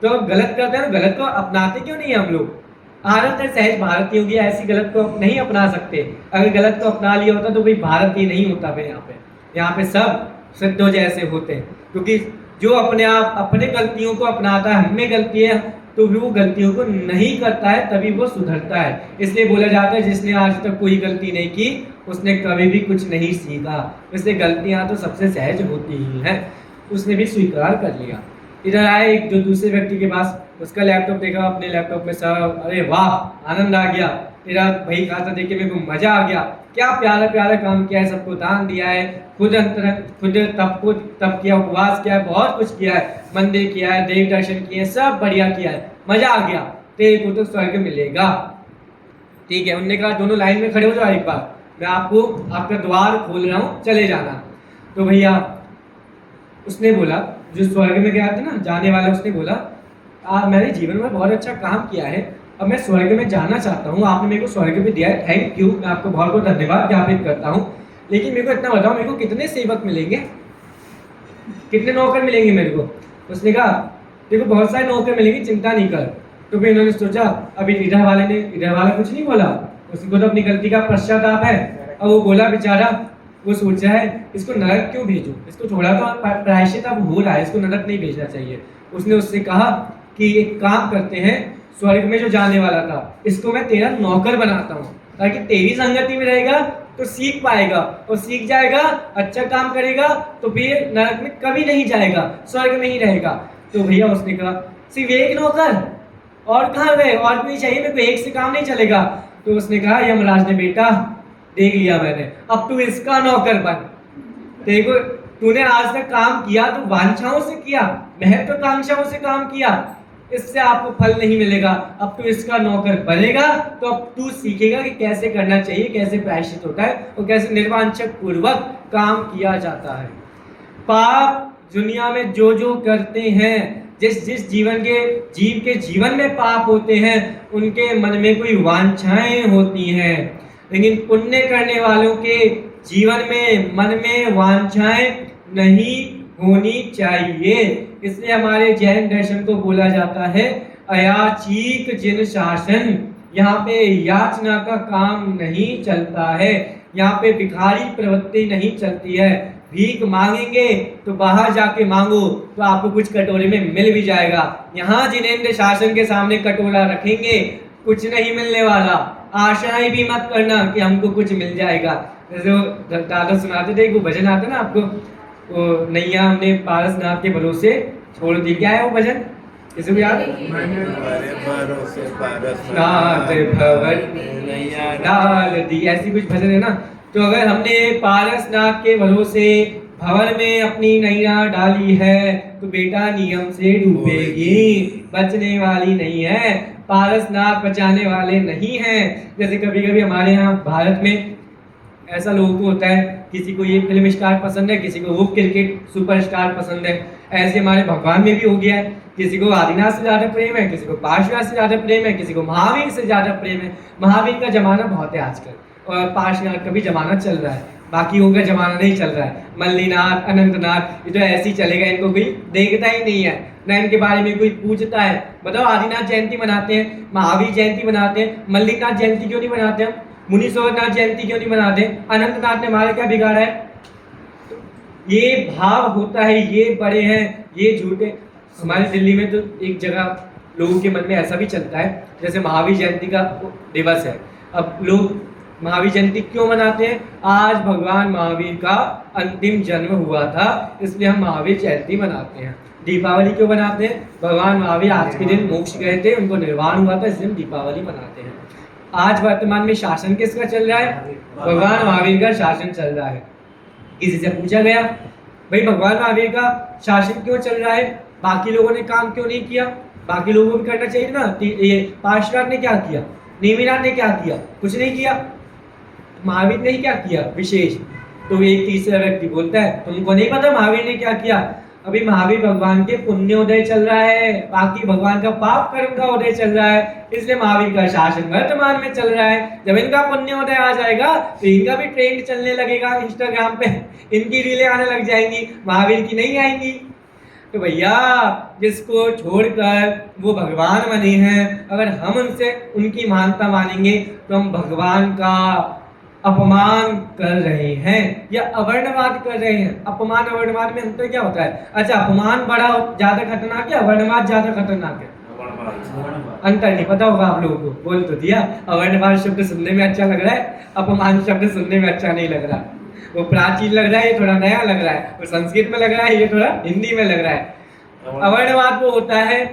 तो अब गलत करते हैं तो गलत को अपनाते क्यों नहीं हम लोग? आदत है सहज भारतीयों की, ऐसी गलत को नहीं अपना सकते। अगर गलत को अपना लिया होता तो कोई भारतीय नहीं होता। फिर यहाँ पे सब सिद्धों जैसे होते हैं, क्योंकि जो अपने आप अपने गलतियों को अपनाता है, हमें गलती है तो भी वो गलतियों को नहीं करता है, तभी वो सुधरता है। इसलिए बोला जाता है जिसने आज तक कोई गलती नहीं की उसने कभी भी कुछ नहीं सीखा। इसलिए गलतियां तो सबसे सहज होती ही हैं। उसने भी स्वीकार कर लिया। इधर आए एक जो दूसरे व्यक्ति के पास, उसका लैपटॉप देखा, अपने लैपटॉप में सब, अरे वाह आनंद आ गया, तेरा भाई खाता देख के मेरे को मजा आ गया, क्या प्यारा प्यारा काम किया है, सबको दान दिया है, खुद तप किया, उपवास किया है, बहुत कुछ किया है, मंदिर किया है, देव दर्शन किए, सब बढ़िया किया है, मजा आ गया, तेरे को तो स्वर्ग मिलेगा। ठीक है, उनने कहा दोनों लाइन में खड़े हो जाओ, एक बार मैं आपको आपका द्वार खोल रहा हूँ, चले जाना। तो भैया उसने बोला, जो स्वर्ग में गया था ना जाने वाला, उसने बोला मैंने जीवन में बहुत अच्छा काम किया है, अब मैं स्वर्ग में जाना चाहता हूँ, आपने मेरे को स्वर्ग में दिया है, थैंक यू, मैं आपको बहुत बहुत धन्यवाद ज्ञापित करता हूँ। लेकिन मेरे को इतना बताओ, मेरे को कितने सेवक मिलेंगे, कितने नौकर मिलेंगे मेरे को? उसने कहा देखो बहुत सारे नौकर मिलेंगे, चिंता नहीं कर। तो फिर इन्होंने सोचा, अभी इधर वाला कुछ नहीं बोला, उसको तो अपनी गलती का पश्चाताप है। और वो बोला बेचारा, वो सोच रहा है इसको नरक क्यों भेजूं, इसको थोड़ा तो प्रायश्चित अब हो रहा है, इसको नरक नहीं भेजना चाहिए। उसने उससे कहा कि एक काम करते हैं, स्वर्ग में जो जाने वाला था इसको मैं तेरा नौकर बनाता हूँ, ताकि तेरी संगति में रहेगा तो सीख पाएगा, और सीख जाएगा, अच्छा काम करेगा तो फिर नरक में कभी नहीं जाएगा, स्वर्ग में ही रहेगा। तो भैया उसने कहा सिर्फ एक नौकर, और कहाँ गए, और कोई चाहिए मेरे को, एक से काम नहीं चलेगा। तो उसने कहा यमराज ने बेटा देख लिया मैंने, अब तू इसका नौकर बन। देखो तूने आज तक काम किया तो वांछाओं से किया, महत्वाकांक्षाओं से काम किया, इससे आपको फल नहीं मिलेगा। अब तू इसका नौकर बनेगा तो अब तू सीखेगा कि कैसे करना चाहिए, कैसे प्रायश्चित होता है और कैसे निर्वांछक पूर्वक काम किया जाता है। पाप दुनिया में जो जो करते हैं, जिस जीव के जीवन में पाप होते हैं, उनके मन में कोई वांछाएं होती हैं, लेकिन पुण्य करने वालों के जीवन में मन में वांछाएं नहीं होनी चाहिए। इसलिए हमारे जैन दर्शन को बोला जाता है अयाचीक जिन शासन। यहाँ पे याचना का काम नहीं चलता है, यहाँ पे भिखारी प्रवृत्ति नहीं चलती है। भीख मांगेंगे तो बाहर जाके मांगो तो आपको कुछ कटोरे में मिल भी जाएगा। यहाँ जिनेंद्र शासन के सामने कटोरा रखेंगे कुछ नहीं मिलने वाला। आशाएं भी मत करना कि हमको कुछ मिल जाएगा। जैसे दादा सुनाते थे, वो भजन आता ना आपको, वो नैया हमने पारसनाथ के भरोसे छोड़ दी, क्या है वो भजन, किसी को याद? डाल दी, ऐसी कुछ भजन है ना। तो अगर हमने पारसनाथ के भरोसे भंवर में अपनी नैया डाली है तो बेटा नियम से डूबेगी, बचने वाली नहीं है। पारसनाथ बचाने वाले नहीं हैं। जैसे कभी कभी हमारे यहाँ भारत में ऐसा लोगों को होता है, किसी को ये फिल्म स्टार पसंद है, किसी को वो क्रिकेट सुपरस्टार पसंद है। ऐसे हमारे भगवान में भी हो गया है, किसी को आदिनाथ से ज़्यादा प्रेम है, किसी को पार्श्वनाथ से ज़्यादा प्रेम है, किसी को महावीर से ज़्यादा प्रेम है। महावीर का जमाना बहुत है आजकल, और पार्श्वनाथ का भी जमाना चल रहा है, बाकी का जमाना नहीं चल रहा है। मल्लीनाथ, अनंतनाथ, ये तो ऐसे ही चलेगा, इनको कोई देखता ही नहीं है, ना इनके बारे में कोई पूछता है। बताओ आदिनाथ जयंती मनाते हैं, महावीर जयंती मनाते हैं, मल्लिकनाथ जयंती क्यों नहीं मनाते हम, मुनीश्वरनाथ जयंती क्यों नहीं मनाते? अनंतनाथ ने हमारा क्या बिगाड़ा है? ये भाव होता है, ये बड़े हैं, ये झूठे। हमारे दिल्ली में तो एक जगह लोगों के मन में ऐसा भी चलता है, जैसे महावीर जयंती का दिवस है, अब लोग महावीर जयंती क्यों मनाते हैं? आज भगवान महावीर का अंतिम जन्म हुआ था, इसलिए हम महावीर जयंती मनाते हैं। दीपावली क्यों मनाते हैं? भगवान महावीर आज के दिन मोक्ष गए थे, उनको निर्वाण हुआ था, इसलिए हम दीपावली मनाते हैं। आज वर्तमान में शासन किसका चल रहा है? भगवान महावीर का शासन चल रहा है। किसी से पूछा गया भाई भगवान महावीर का शासन क्यों चल रहा है, बाकी लोगों ने काम क्यों नहीं किया? बाकी लोगों को भी करना चाहिए ना। ये पार्श्वनाथ ने क्या किया, नेमिनाथ ने क्या किया? कुछ नहीं किया। महावीर ने क्या किया विशेष? तो एक तीसरा व्यक्ति बोलता है तुमको नहीं पता महावीर ने क्या किया? अभी महावीर भगवान के पुण्योदय चल रहा है, बाकी भगवान का पाप कर्म का उदय चल रहा है, इसलिए महावीर का शासन वर्तमान में चल रहा है। जब इनका पुण्योदय आ जाएगा तो इनका भी ट्रेंड चलने लगेगा इंस्टाग्राम पे, इनकी रीलें आने लग जाएंगी, महावीर की नहीं आएंगी। तो भैया जिसको छोड़कर वो भगवान बने हैं, अगर हम उनसे उनकी महानता मानेंगे तो हम भगवान का अपमान कर रहे हैं या अवर्णवाद कर रहे हैं। अपमान अवर्णवाद में अंतर क्या होता है? अच्छा, अपमान बड़ा ज्यादा खतरनाक है, अवर्णवाद ज्यादा खतरनाक है? अंतर नहीं पता होगा आप लोगों को, बोल तो दिया। अवर्णवाद शब्द सुनने में अच्छा लग रहा है, अपमान शब्द सुनने में अच्छा नहीं लग रहा। वो प्राचीन लग रहा है, ये थोड़ा नया लग रहा है, वो संस्कृत में लग रहा है, ये थोड़ा हिंदी में लग रहा है। अवर्णवाद वो होता है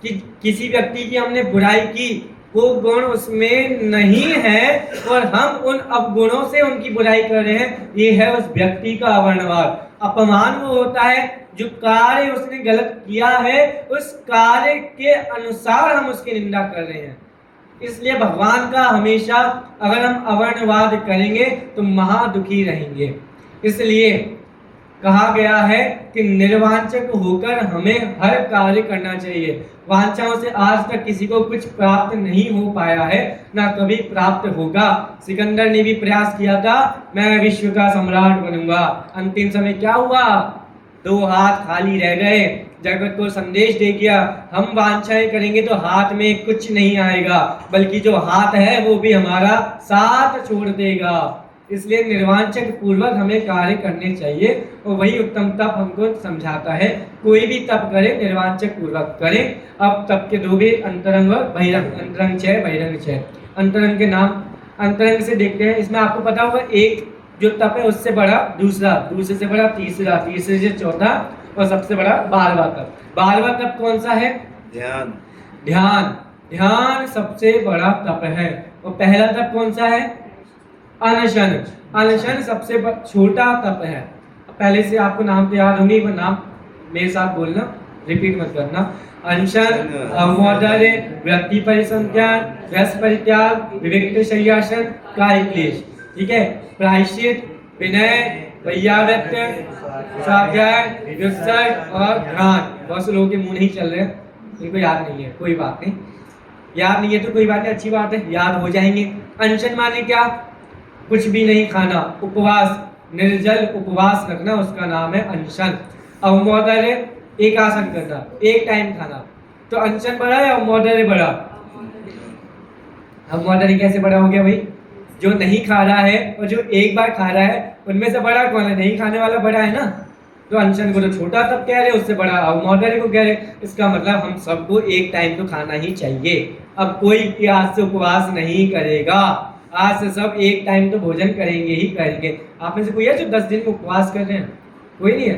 कि किसी व्यक्ति की हमने बुराई की, वो गुण उसमें नहीं है और हम उन अवगुणों से उनकी बुराई कर रहे हैं, ये है उस व्यक्ति का अवर्णवाद। अपमान वो होता है जो कार्य उसने गलत किया है, उस कार्य के अनुसार हम उसकी निंदा कर रहे हैं। इसलिए भगवान का हमेशा अगर हम अवर्णवाद करेंगे तो महा दुखी रहेंगे। इसलिए कहा गया है कि निर्वांछक होकर हमें हर कार्य करना चाहिए। वांछाओं से आज तक किसी को कुछ प्राप्त नहीं हो पाया है, ना कभी प्राप्त होगा। सिकंदर ने भी प्रयास किया था, मैं विश्व का सम्राट बनूंगा। अंतिम समय क्या हुआ? 2 हाथ खाली रह गए। जगत को संदेश दे गया हम वांछाएं करेंगे तो हाथ में कुछ नहीं आएगा, बल्कि जो हाथ है वो भी हमारा साथ छोड़ देगा। इसलिए निर्वांछक पूर्वक हमें कार्य करने चाहिए और वही उत्तम तप हमको समझाता है। कोई भी तप करे निर्वांछक पूर्वक करे। अब तप के 2 भेद, अंतरंग और बहिरंग। अंतरंग 6, बहिरंग 6। अंतरंग के नाम अंतरंग से देखते हैं। इसमें आपको पता होगा एक जो तप है उससे बड़ा दूसरा, दूसरे से बड़ा तीसरा, तीसरे से चौथा और सबसे बड़ा 12वां तप। 12वां तप कौन सा है? ध्यान। ध्यान। ध्यान सबसे बड़ा तप है। और पहला तप कौन सा है? अनशन। अनशन सबसे छोटा तप है। पहले से आपको नाम तो याद होंगे, पर नाम मेरे साथ बोलना, रिपीट मत करना। अनशन, अवमोदर्य, वृत्ति परिसंख्यान, रस परित्याग, विविक्त शय्यासन, काय क्लेश। ठीक है। प्रायश्चित, विनय, वैयावृत्य, स्वाध्याय, व्युत्सर्ग और ध्यान। बहुत से लोगों के मुंह नहीं चल रहे हैं, इनको याद नहीं है, कोई बात नहीं। याद नहीं है तो कोई बात नहीं, अच्छी बात है, याद हो जाएंगे। अनशन माने क्या? कुछ भी नहीं खाना, उपवास, निर्जल उपवास रखना, उसका नाम है अनशन। अवमोदर्य, एक आसन करना, एक टाइम खाना। तो अनशन बड़ा है, अवमोदर्य बड़ा? अवमोदर्य कैसे बड़ा हो गया भाई? जो नहीं खा रहा है और जो एक बार खा रहा है, उनमें से बड़ा कौन है? नहीं खाने वाला बड़ा है ना। तो अनशन को तो छोटा तब कह रहे, उससे बड़ा अवमोदर्य को कह रहे। इसका मतलब हम सबको एक टाइम तो खाना ही चाहिए। अब कोई आज से उपवास नहीं करेगा, आज से सब एक टाइम तो भोजन करेंगे ही करेंगे। आप में से कोई है जो 10 दिन में उपवास कर रहे हैं? कोई नहीं है?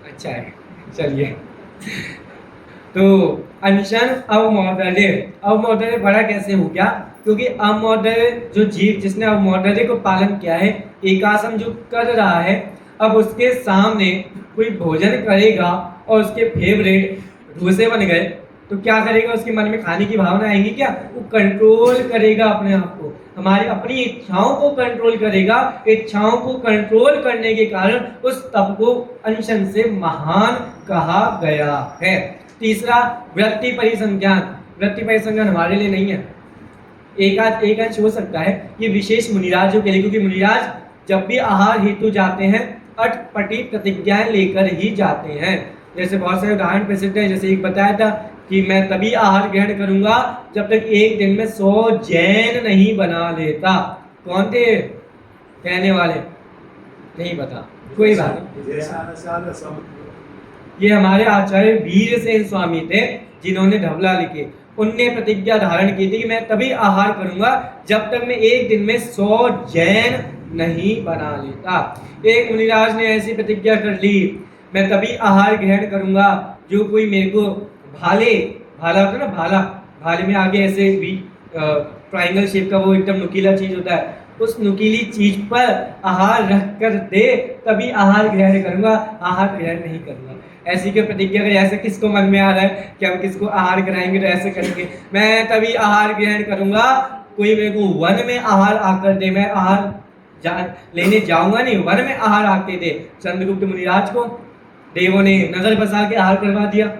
अच्छा है, चलिए। तो अनशन, अवमोदर्य। अवमोदर्य बड़ा कैसे हो गया? क्योंकि अवमोदर्य जो जीव जिसने अवमोदर्य को पालन किया है, एकासन जो कर रहा है, अब उसके सामने कोई भोजन करेगा और उसके फेवरेट डोसे बन गए तो क्या करेगा? उसके मन में खाने की भावना आएगी क्या? वो कंट्रोल करेगा अपने आप को, हमारी अपनी इच्छाओं को कंट्रोल करेगा। इच्छाओं को कंट्रोल करने के कारण उस तप को अनशन से महान कहा गया है। तीसरा, वृत्ति परिसंज्ञान। वृत्ति परिसंज्ञान हमारे लिए नहीं है, एक अंश हो सकता है, ये विशेष मुनिराजों के लिए, क्योंकि मुनिराज जब भी आहार हेतु जाते हैं अटपटी प्रतिज्ञाएं लेकर ही जाते हैं। जैसे बहुत सारे उदाहरण प्रसिद्ध है, जैसे एक बताया था कि मैं तभी आहार ग्रहण करूंगा जब तक एक दिन में 100 जैन नहीं बना लेता। कौन थे कहने वाले? नहीं पता, कोई बात नहीं। ये हमारे आचार्य वीरसेन स्वामी थे जिन्होंने ढबला लिखे। उनने प्रतिज्ञा धारण की थी कि मैं तभी आहार करूंगा जब तक मैं एक दिन में 100 जैन नहीं बना लेता। एक मुनिराज ने ऐसी प्रतिज्ञा कर ली, मैं तभी आहार ग्रहण करूंगा जो कोई मेरे को भाले, भाला होता है ना, भाला, भाले में आगे ऐसे भी ट्रायंगल शेप का वो एकदम नुकीला चीज होता है, उस नुकीली चीज पर आहार रख कर दे तभी आहार ग्रहण करूंगा, आहार ग्रहण नहीं करूंगा। ऐसी की प्रतिज्ञा करें। ऐसे किसको मन में आ रहा है कि हम किसको आहार कराएंगे तो ऐसे करेंगे, मैं तभी आहार ग्रहण करूंगा, कोई मेरे को वन में आहार आकर दे, मैं आहार लेने जाऊंगा नहीं, वन में आहार आके दे। चंद्रगुप्त मुनिराज को देवों ने नजर बसा के आहार करवा दिया।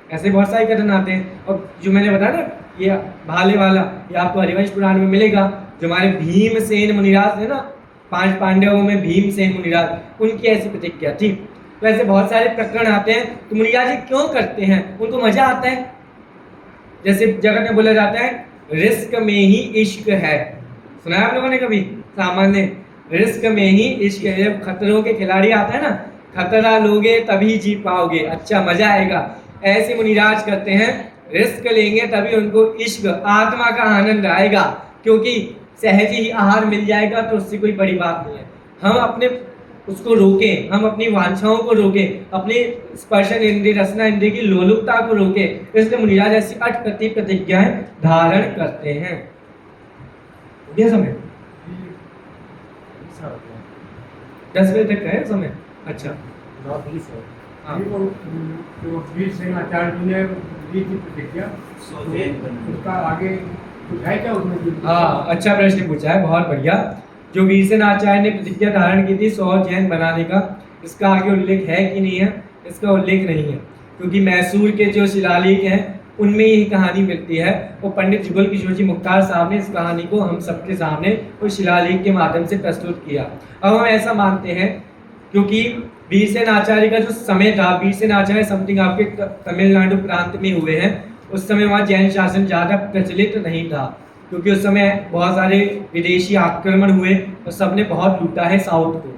ऐसे बहुत सारे कथन आते हैं। और जो मैंने बताया ना ये भाले वाला, ये आपको हरिवंश पुराण में मिलेगा। जो हमारे भीमसेन मुनिराज है ना, 5 पांडवों में भीमसेन मुनिराज, उनकी ऐसी प्रतिज्ञा थी। तो ऐसे बहुत सारे प्रकरण आते हैं। तो मुनिराज जी क्यों करते हैं? उनको मजा आता है। जैसे जगत में बोला जाता है रिस्क में ही इश्क है, सुना है आप लोगों ने कभी? सामान्य रिस्क में ही इश्क है। जब खतरों के खिलाड़ी आता है ना, खतरा लोगे तभी जीत पाओगे, अच्छा मजा आएगा। ऐसे मुनिराज करते हैं, रिस्क लेंगे तभी उनको इश्क, आत्मा का आनंद आएगा, क्योंकि सहज ही आहार मिल जाएगा तो उससे कोई बड़ी बात नहीं है। हम अपने उसको रोकें, हम अपनी वांछाओं को रोकें, अपनी स्पर्शन इंद्रिय, रसना इंद्रिय की लोलुपता को रोकें। इसलिए मुनिराज ऐसी अटकटी प्रतिज्ञाएं धारण करते हैं। ये समय 10 बजे तक है समय। अच्छा हाँ। जो वीरसेन आचार्य जी ने दी थी प्रतिज्ञा, उसका आगे कुछ है क्या उसमें? हाँ, अच्छा प्रश्न पूछा है, बहुत बढ़िया। जो वीरसेन आचार्य ने प्रतिज्ञा धारण की थी 100 जैन बनाने का, इसका आगे उल्लेख है कि नहीं है? इसका उल्लेख नहीं है, क्योंकि मैसूर के जो शिलालेख हैं उनमें यही कहानी मिलती है। और पंडित जुगल किशोर जी मुख्तार साहब ने इस कहानी को हम सबके सामने उस शिलालेख के माध्यम से प्रस्तुत किया। अब हम ऐसा मानते हैं, क्योंकि वीरसेन आचार्य का जो समय था, वीरसेन आचार्य समथिंग आपके तमिलनाडु प्रांत में हुए हैं। उस समय वहाँ जैन शासन ज़्यादा प्रचलित नहीं था, क्योंकि उस समय बहुत सारे विदेशी आक्रमण हुए और सबने बहुत लूटा है साउथ को।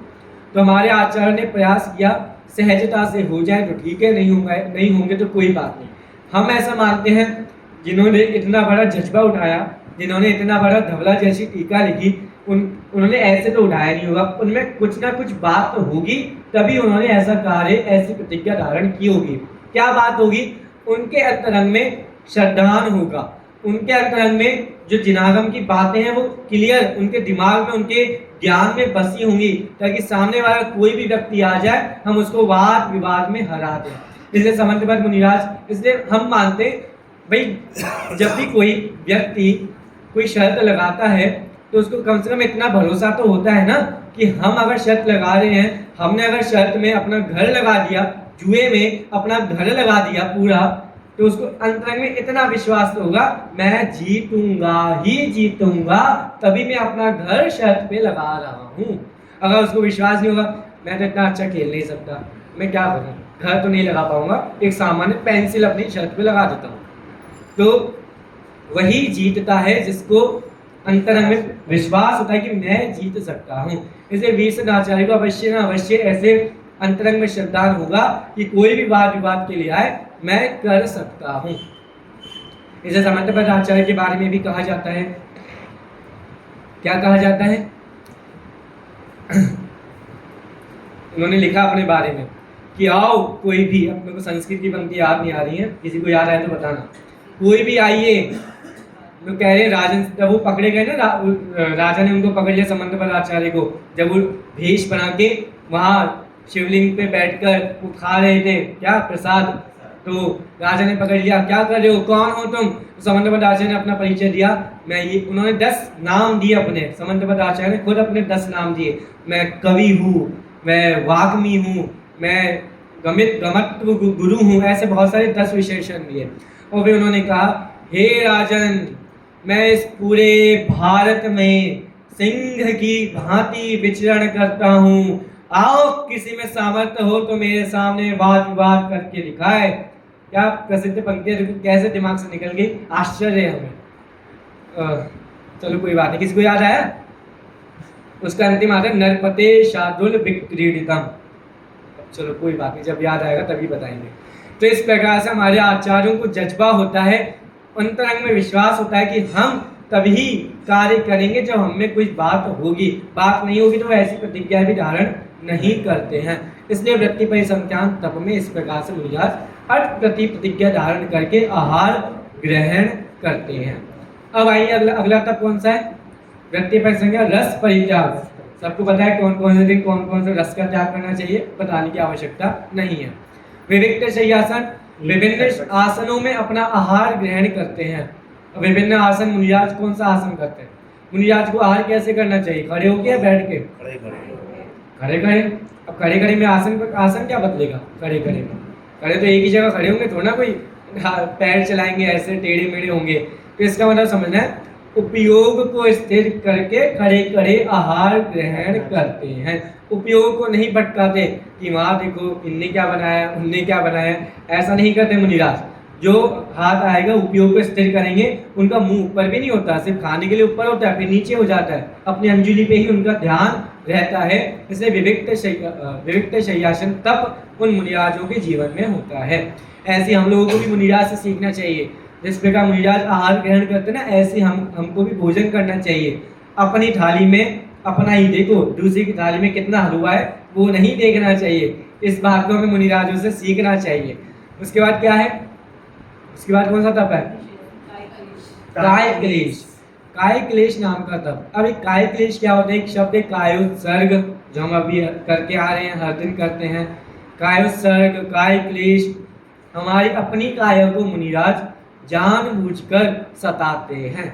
तो हमारे आचार्य ने प्रयास किया सहजता से हो जाए तो ठीक है, नहीं होंगे तो कोई बात नहीं। हम ऐसा मानते हैं, जिन्होंने इतना बड़ा जज्बा उठाया, जिन्होंने इतना बड़ा धवला जैसी टीका लिखी, उन्होंने ऐसे तो उठाया नहीं होगा, उनमें कुछ ना कुछ बात तो होगी, तभी उन्होंने ऐसा कार्य, ऐसी प्रतिज्ञा धारण की होगी। क्या बात होगी? उनके अंतरंग में श्रद्धान होगा, उनके अंतरंग में जो जिनागम की बातें हैं वो क्लियर उनके दिमाग में, उनके ज्ञान में बसी होंगी, ताकि सामने वाला कोई भी व्यक्ति आ जाए हम उसको वाद विवाद में हरा दें। इसलिए समन्वयबद्ध मुनिराज, इसलिए हम मानते भाई जब भी कोई व्यक्ति कोई शर्त लगाता है तो उसको कम से कम इतना भरोसा तो होता है ना कि हम अगर शर्त लगा रहे हैं, हमने अगर शर्त में अपना घर लगा दिया, जुए में अपना घर लगा दिया पूरा, तो उसको अंतरंग में इतना विश्वास तो होगा मैं जीतूंगा ही जीतूंगा, तभी मैं अपना घर शर्त पे लगा रहा हूँ। अगर उसको विश्वास नहीं होगा मैं तो इतना अच्छा खेल नहीं सकता, मैं क्या करूँ, घर तो नहीं लगा पाऊंगा, एक सामान्य पेंसिल अपनी शर्त पे लगा देता हूँ। तो वही जीतता है जिसको अंतरंग में विश्वास होता है कि मैं जीत सकता हूँ। इसलिए वीरसेन आचार्य को अवश्य न अवश्य ऐसे अंतरंग में श्रद्धान होगा कि कोई भी वाद विवाद के लिए आए मैं कर सकता हूँ। इसे समन्वयबद्ध आचार्य के बारे में भी कहा जाता है। क्या कहा जाता है? उन्होंने लिखा अपने बारे में कि आओ कोई भी, अपने को संस्कृत की पंक्ति याद नहीं आ रही है, किसी को याद आए तो बताना, कोई भी आइए। तो कह रहे राजन, जब वो पकड़े गए ना, राजा ने उनको पकड़ लिया समन्वयबद्ध आचार्य को, जब वो भेष बना के वहाँ शिवलिंग पे बैठकर वो खा रहे थे क्या प्रसाद, तो राजा ने पकड़ लिया, क्या कर रहे हो, कौन हो तुम? तो समन्वयबद्ध आचार्य ने अपना परिचय दिया, मैं ये, उन्होंने 10 नाम दिए अपने, समन्वयबद्ध आचार्य ने खुद अपने 10 नाम दिए, मैं कवि हूँ, मैं वाग्मी हूँ, मैं गमत्व गुरु हूँ, ऐसे बहुत सारे 10 विशेषण दिए। और फिर उन्होंने कहा हे राजन, मैं इस पूरे भारत में सिंह की भांति विचरण करता हूँ, आओ किसी में सामर्थ्य हो तो मेरे सामने वाद विवाद करके दिखाए। क्या प्रसिद्ध पंक्तियां कैसे दिमाग से निकल गई, आश्चर्य हमें। चलो कोई बात नहीं, किसी को याद आया? उसका अंतिम आता है नरपते शार्दुल विक्रीडितम। चलो कोई बात नहीं, जब याद आएगा तभी बताएंगे। तो इस प्रकार से हमारे आचार्यों को जज्बा होता है अंतरंग में विश्वास होता है कि हम तभी कार्य करेंगे जब हम में कुछ बात होगी, बात नहीं होगी तो वो ऐसी प्रतिज्ञा भी धारण नहीं करते हैं। इसलिए वृत्ति परिसंख्यान तप में इस प्रकार से मुनिराज अट प्रति प्रतिज्ञा धारण करके आहार ग्रहण करते हैं। अब आइए अगला तप कौन सा है? वृत्ति परिसंख्यान रस परित्याग। सबको पता है कौन कौन से दिन कौन कौन से रस का त्याग करना चाहिए, बताने की आवश्यकता नहीं है। विविक्त शय्यासन, विभिन्न आसनों में अपना आहार ग्रहण करते हैं। विभिन्न आसन मुनिराज कौन सा आसन करते हैं? मुनिराज को आहार कैसे करना चाहिए? खड़े होके या बैठ के? खड़े खड़े। अब खड़े खड़े में आसन क्या बदलेगा? खड़े खड़े में खड़े तो एक ही जगह खड़े होंगे, थोड़ा कोई पैर चलाएंगे ऐसे टेढ़े मेढ़े होंगे। तो इसका मतलब समझना है उपयोग को स्थिर करके खड़े खड़े आहार ग्रहण करते हैं। उपयोग को नहीं भटकाते कि वहाँ देखो इनने क्या बनाया उनने क्या बनाया, ऐसा नहीं करते मुनिराज। जो हाथ आएगा उपयोग को स्थिर करेंगे, उनका मुंह ऊपर भी नहीं होता, सिर्फ खाने के लिए ऊपर होता है फिर नीचे हो जाता है, अपनी अंजुली पे ही उनका ध्यान रहता है। इसलिए विविक्त शय्यासन तप उन मुनिराजों के जीवन में होता है। ऐसे हम लोगों को भी मुनिराज से सीखना चाहिए। जिस प्रकार मुनिराज आहार ग्रहण करते ना, ऐसे हमको भी भोजन करना चाहिए। अपनी थाली में अपना ही देखो, दूसरी की थाली में कितना हलवा है वो नहीं देखना चाहिए। इस बात को हमें मुनिराजों से सीखना चाहिए। उसके बाद क्या है? उसके बाद कौन सा तप है? काय क्लेश। काय क्लेश नाम का तप। अब एक काय क्लेश क्या होता है? एक शब्द है कायोत्सर्ग, जो हम अभी करके आ रहे हैं, हर दिन करते हैं। कायोत्सर्ग, काय क्लेश, हमारी अपनी काया को मुनिराज जानबूझकर सताते हैं।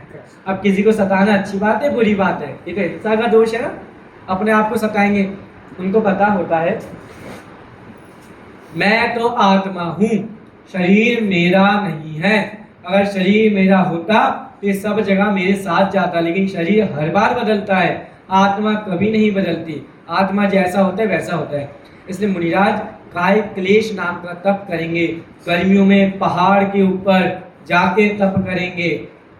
अब किसी को सताना अच्छी बात है बुरी बात है? ये तो हिंसा का दोष है ना, अपने आप को सताएंगे। उनको पता होता है मैं तो आत्मा हूँ, शरीर मेरा नहीं है। अगर शरीर मेरा होता तो ये सब जगह मेरे साथ जाता, लेकिन शरीर हर बार बदलता है, आत्मा कभी नहीं बदलती। आत्मा जैसा होता है वैसा होता है। इसलिए मुनिराज काय क्लेश नाम का तप करेंगे। गर्मियों में पहाड़ के ऊपर जाके तप करेंगे,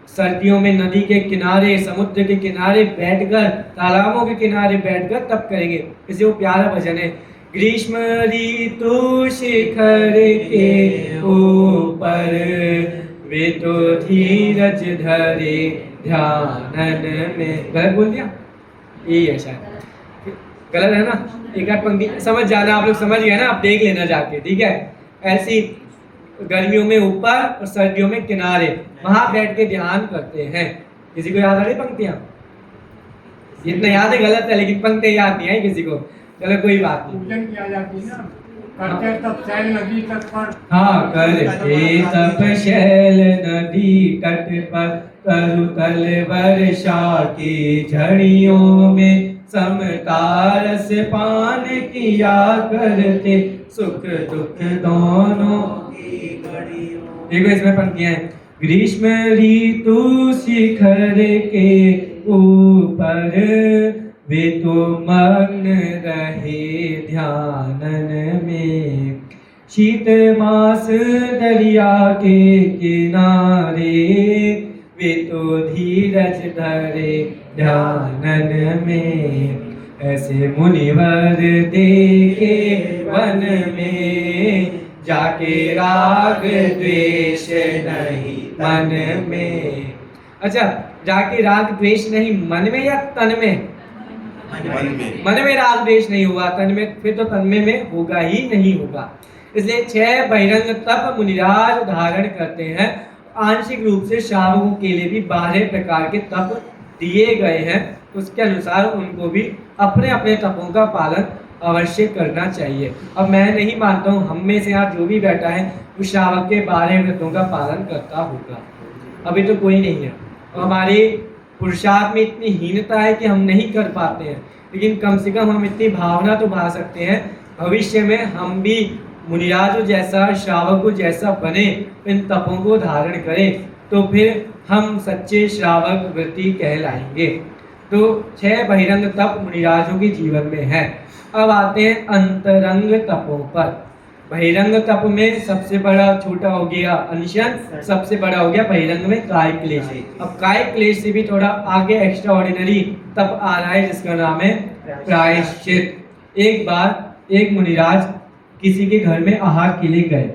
सर्दियों में नदी के किनारे, समुद्र के किनारे बैठकर, तालाबों के किनारे बैठकर तप करेंगे। इसे वो प्यारा भजन है, ग्रीष्म ऋतु शिखर के ऊपर वे तो धीरज धरे ध्यानन में। गलत बोल दिया? यही है शायद, गलत है ना? एक आध पंक्ति समझ जाना, आप लोग समझ गए ना, आप देख लेना जाके, ठीक है। ऐसी गर्मियों में ऊपर और सर्दियों में किनारे, वहां बैठ के ध्यान करते हैं। किसी को याद आ रही पंक्तियां? इतना याद है, गलत है, लेकिन पंक्तियां याद नहीं आई किसी को। चलो कोई बात नहीं। पूजन किया जाती है ना, करते तप शैल नदी तट पर। हाँ, करते तप शैल नदी तट पर, तरुतल वर्षा की झड़ियों में समतारस पान किया करते, सुख दुख दोनों की घड़ियों। देखो इसमें पंक्तियां हैं, ग्रीष्म ऋतु शिखर के ऊपर वे तो मग्न रहे ध्यानन में, शीत मास दरिया के किनारे वे तो धीरज धरे ध्यानन में। ऐसे मुनिवर देखे वन में, जाके राग द्वेष नहीं मन में। अच्छा, जाके राग द्वेष नहीं मन में या तन में? मन में राग द्वेष नहीं हुआ, तन में फिर तो तन में होगा ही नहीं होगा। इसलिए 6 बहिरंग तप मुनिराज धारण करते हैं। आंशिक रूप से श्रावकों के लिए भी 12 प्रकार के तप दिए गए हैं। उसके अनुसार उनको भी अपने अपने तपों का पालन अवश्य करना चाहिए। अब मैं नहीं मानता हूँ हम में से यहाँ जो भी बैठा है वो श्रावक के 12 व्रतों का पालन करता होगा, अभी तो कोई नहीं है। और हमारे पुरुषार्थ में इतनी हीनता है कि हम नहीं कर पाते हैं, लेकिन कम से कम हम इतनी भावना तो बहा सकते हैं भविष्य में हम भी मुनिराजों जैसा, श्रावकों जैसा बने, इन तपों को धारण करें, तो फिर हम सच्चे श्रावक व्रती कहलाएंगे। तो 6 बहिरंग तप मुनिराजों के जीवन में है। अब आते हैं अंतरंग तपों पर। बहिरंग तप में सबसे बड़ा, छोटा हो गया अनशन, सबसे बड़ा हो गया बहिरंग में काय क्लेश। अब काय क्लेश से भी थोड़ा आगे एक्स्ट्रा ऑर्डिनरी तप आ रहा है जिसका नाम है प्रायश्चित। एक बार एक मुनिराज किसी के घर में आहार के लिए गए।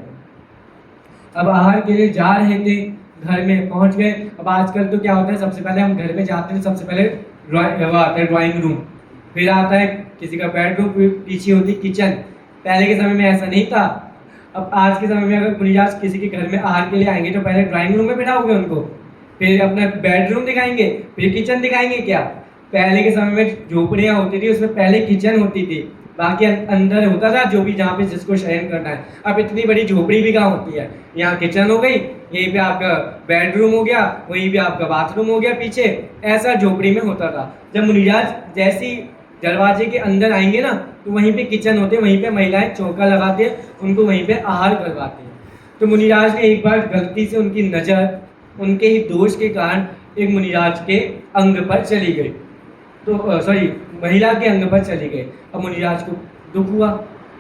अब आहार के लिए जा रहे थे घर में पहुंच गए। अब आजकल तो क्या होता है, सबसे पहले हम घर में जाते हैं, सबसे पहले वो आता है ड्राइंग रूम, फिर आता है किसी का बेडरूम, फिर पीछे होती किचन। पहले के समय में ऐसा नहीं था। अब आज के समय में अगर मुनिराज किसी के घर में आहार के लिए आएंगे तो पहले ड्राइंग रूम में बिठाओगे उनको, फिर अपना बेडरूम दिखाएंगे, फिर किचन दिखाएंगे क्या? पहले के समय में झोपड़ियाँ होती थी, उसमें पहले किचन होती थी, बाकी अंदर होता था जो भी जहाँ पे जिसको शयन करना है। अब इतनी बड़ी झोपड़ी भी कहाँ होती है, यहाँ किचन हो गई, यहीं पे आपका बेडरूम हो गया, वहीं पे आपका बाथरूम हो गया पीछे, ऐसा झोपड़ी में होता था। जब मुनिराज जैसी दरवाजे के अंदर आएंगे ना तो वहीं पे किचन होते, वहीं पे महिलाएं चौका लगाते हैं, उनको वहीं पे आहार करवाते हैं। तो मुनिराज ने एक बार गलती से उनकी नज़र उनके ही दोष के कारण एक मुनिराज के अंग पर चली गई, तो सॉरी महिला के अंग पर चली गई। अब मुनिराज को दुख हुआ,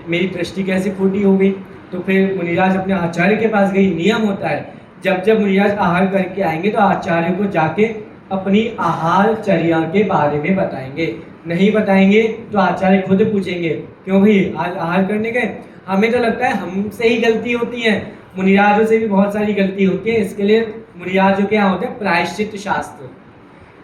मेरी दृष्टि कैसे खोटी हो गई। तो फिर मुनिराज अपने आचार्य के पास गई। नियम होता है जब जब मुनिराज आहार करके आएंगे तो आचार्य को जाके अपनी आहार चर्या के बारे में बताएंगे, नहीं बताएंगे तो आचार्य खुद पूछेंगे क्यों भाई आज आहार करने गए। हमें तो लगता है हमसे ही गलती होती है, मुनिराजों से भी बहुत सारी गलती होती है। इसके लिए मुनिराजों के यहाँ होते हैं प्रायश्चित शास्त्र।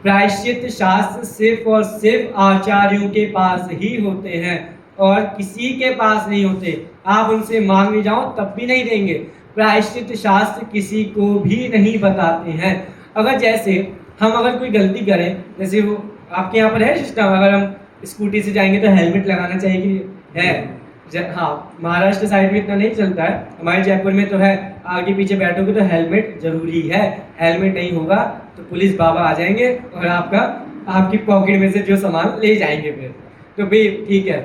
प्रायश्चित शास्त्र सिर्फ और सिर्फ आचार्यों के पास ही होते हैं और किसी के पास नहीं होते। आप उनसे मांगने जाओ तब भी नहीं देंगे। प्रायश्चित शास्त्र किसी को भी नहीं बताते हैं। अगर जैसे हम अगर कोई गलती करें, जैसे वो आपके यहाँ पर है सिस्टम, अगर हम स्कूटी से जाएंगे तो हेलमेट लगाना चाहिए कि है? हाँ, महाराष्ट्र साइड में इतना नहीं चलता है, हमारे जयपुर में तो है। आगे पीछे बैठोगे तो हेलमेट जरूरी है, हेलमेट नहीं होगा तो पुलिस बाबा आ जाएंगे और आपकी पॉकेट में से जो सामान ले जाएंगे फिर। तो भाई ठीक है,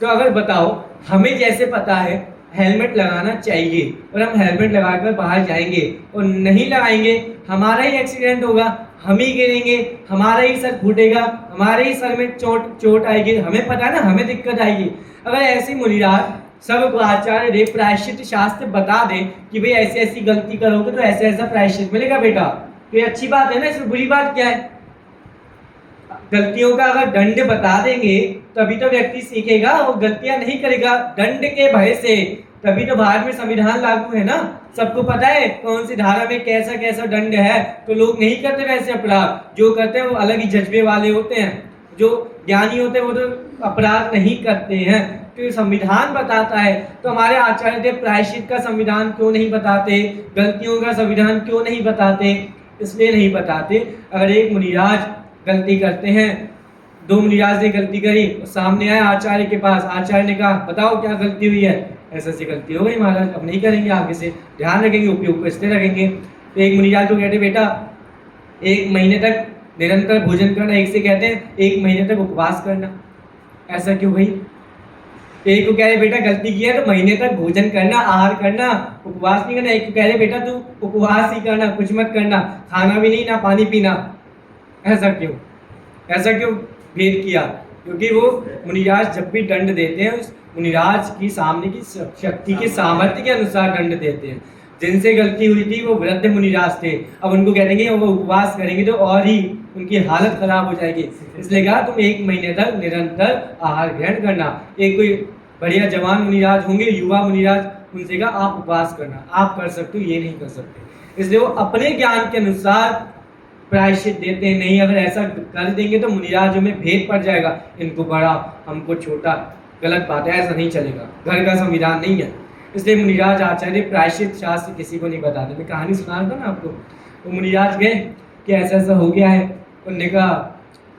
तो अगर बताओ हमें जैसे पता है हेलमेट लगाना चाहिए और हम हेलमेट लगाकर बाहर जाएंगे और नहीं लगाएंगे, हमारा ही एक्सीडेंट होगा, हम ही गिरेंगे, हमारा ही सर फूटेगा, हमारे ही सर में चोट आएगी, हमें पता है ना, हमें दिक्कत आएगी। अगर ऐसे मुनिराज सब आचार्य दे प्रायश्चित शास्त्र बता दे कि भाई ऐसी ऐसी गलती करोगे तो ऐसा ऐसा प्रायश्चित मिलेगा बेटा, तो ये अच्छी बात है ना, इसमें बुरी बात क्या है? गलतियों का अगर दंड बता देंगे तभी तो व्यक्ति सीखेगा और गलतियां नहीं करेगा दंड के भय से। तभी तो भारत में संविधान लागू है ना, सबको पता है कौन सी धारा में कैसा कैसा दंड है, तो लोग नहीं करते वैसे अपराध। जो करते हैं वो अलग ही जज्बे वाले होते हैं, जो ज्ञानी होते हैं वो तो अपराध नहीं करते हैं। तो संविधान बताता है, तो हमारे आचार्य देव प्रायश्चित का संविधान क्यों नहीं बताते, गलतियों का संविधान क्यों नहीं बताते? इसलिए नहीं बताते, अगर एक मुनिराज गलती करते हैं, दो मुनिराज ने गलती करी, सामने आए आचार्य के पास, आचार्य ने कहा बताओ क्या गलती हुई है, ऐसे ऐसी गलती हो गई महाराज, अब नहीं करेंगे, आगे से ध्यान रखेंगे, उपयोग को इससे रखेंगे। तो एक मुनिराज को कहते बेटा 1 महीने तक निरंतर भोजन करना, एक से कहते हैं 1 महीने तक उपवास करना। ऐसा क्यों भाई? एक को कह रहे बेटा गलती की है तो महीने तक भोजन करना, आहार करना, उपवास नहीं करना। एक को कह रहे बेटा तू उपवास ही करना, कुछ मत करना, खाना भी नहीं ना पानी पीना। ऐसा क्यों? ऐसा क्यों भेद किया? क्योंकि वो मुनिराज जब भी दंड देते हैं उस मुनिराज की सामने की शक्ति के सामर्थ्य के अनुसार दंड देते हैं। जिनसे गलती हुई थी वो वृद्ध मुनिराज थे, अब उनको कह देंगे वो उपवास करेंगे तो और ही उनकी हालत खराब हो जाएगी। इसलिए कहा तुम 1 महीने तक निरंतर आहार ग्रहण करना। एक कोई बढ़िया जवान मुनिराज होंगे, युवा मुनिराज, उनसे कहा आप उपवास करना, आप कर सकते हो, ये नहीं कर सकते। इसलिए वो अपने ज्ञान के अनुसार प्रायश्चित देते हैं। नहीं अगर ऐसा कर देंगे तो मुनिराजों में भेद पड़ जाएगा, इनको बड़ा हमको छोटा, गलत बात है, ऐसा नहीं चलेगा, घर का संविधान नहीं है। इसलिए मुनिराज आचार्य प्रायश्चित शास्त्र किसी को नहीं बताते। मैं कहानी सुना रहा था ना आपको, वो मुनिराज गए कि ऐसा ऐसा हो गया है, उन्होंने कहा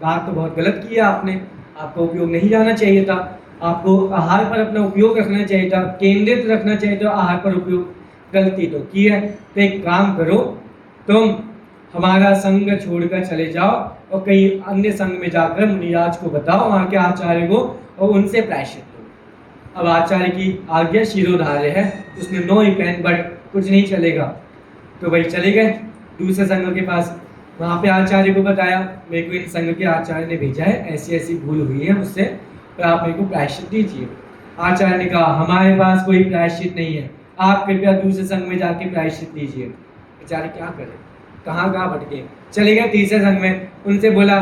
बात तो बहुत गलत की है आपने, आपका उपयोग नहीं जाना चाहिए था, आपको आहार पर अपना उपयोग रखना चाहिए था, केंद्रित रखना चाहिए था आहार पर उपयोग, गलती तो की है। तो एक काम करो, तुम हमारा संग छोड़कर चले जाओ और कहीं अन्य संग में जाकर मुनिराज को बताओ, वहाँ के आचार्य को, और उनसे प्रायश्चित दो। अब आचार्य की आज्ञा शिरोधार्य है, उसने नो इफेंट बट कुछ नहीं चलेगा। तो वही चले गए दूसरे संघ के पास, वहाँ पे आचार्य को बताया मेरे को इन संघ के आचार्य ने भेजा है, ऐसी ऐसी भूल हुई है मुझसे, तो आप मेरे को प्रायश्चित दीजिए। आचार्य ने कहा हमारे पास कोई प्रायश्चित नहीं है, आप कृपया दूसरे संघ में जाके प्रायश्चित दीजिए। बेचारे क्या करें, कहाँ कहाँ भटके, चले गए तीसरे संघ में, उनसे बोला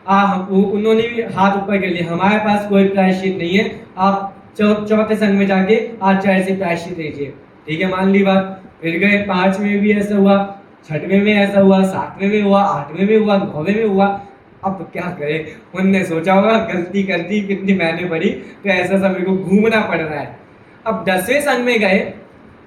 उन्होंने भी हाथ ऊपर कर लिया, हमारे पास कोई प्रायश्चित नहीं है, आप चौथे संघ में जाके आचार्य से प्रायश्चित लीजिए। ठीक है, मान ली बात। फिर गए 5 में भी ऐसा हुआ, छठवें में ऐसा हुआ, सातवें में हुआ, आठवें में हुआ, नौवें में हुआ। अब क्या करे, उनने सोचा होगा गलती कर दी, कितनी मैंने पढ़ी तो ऐसा सब मेरे को घूमना पड़ रहा है। अब 10वें संघ में गए,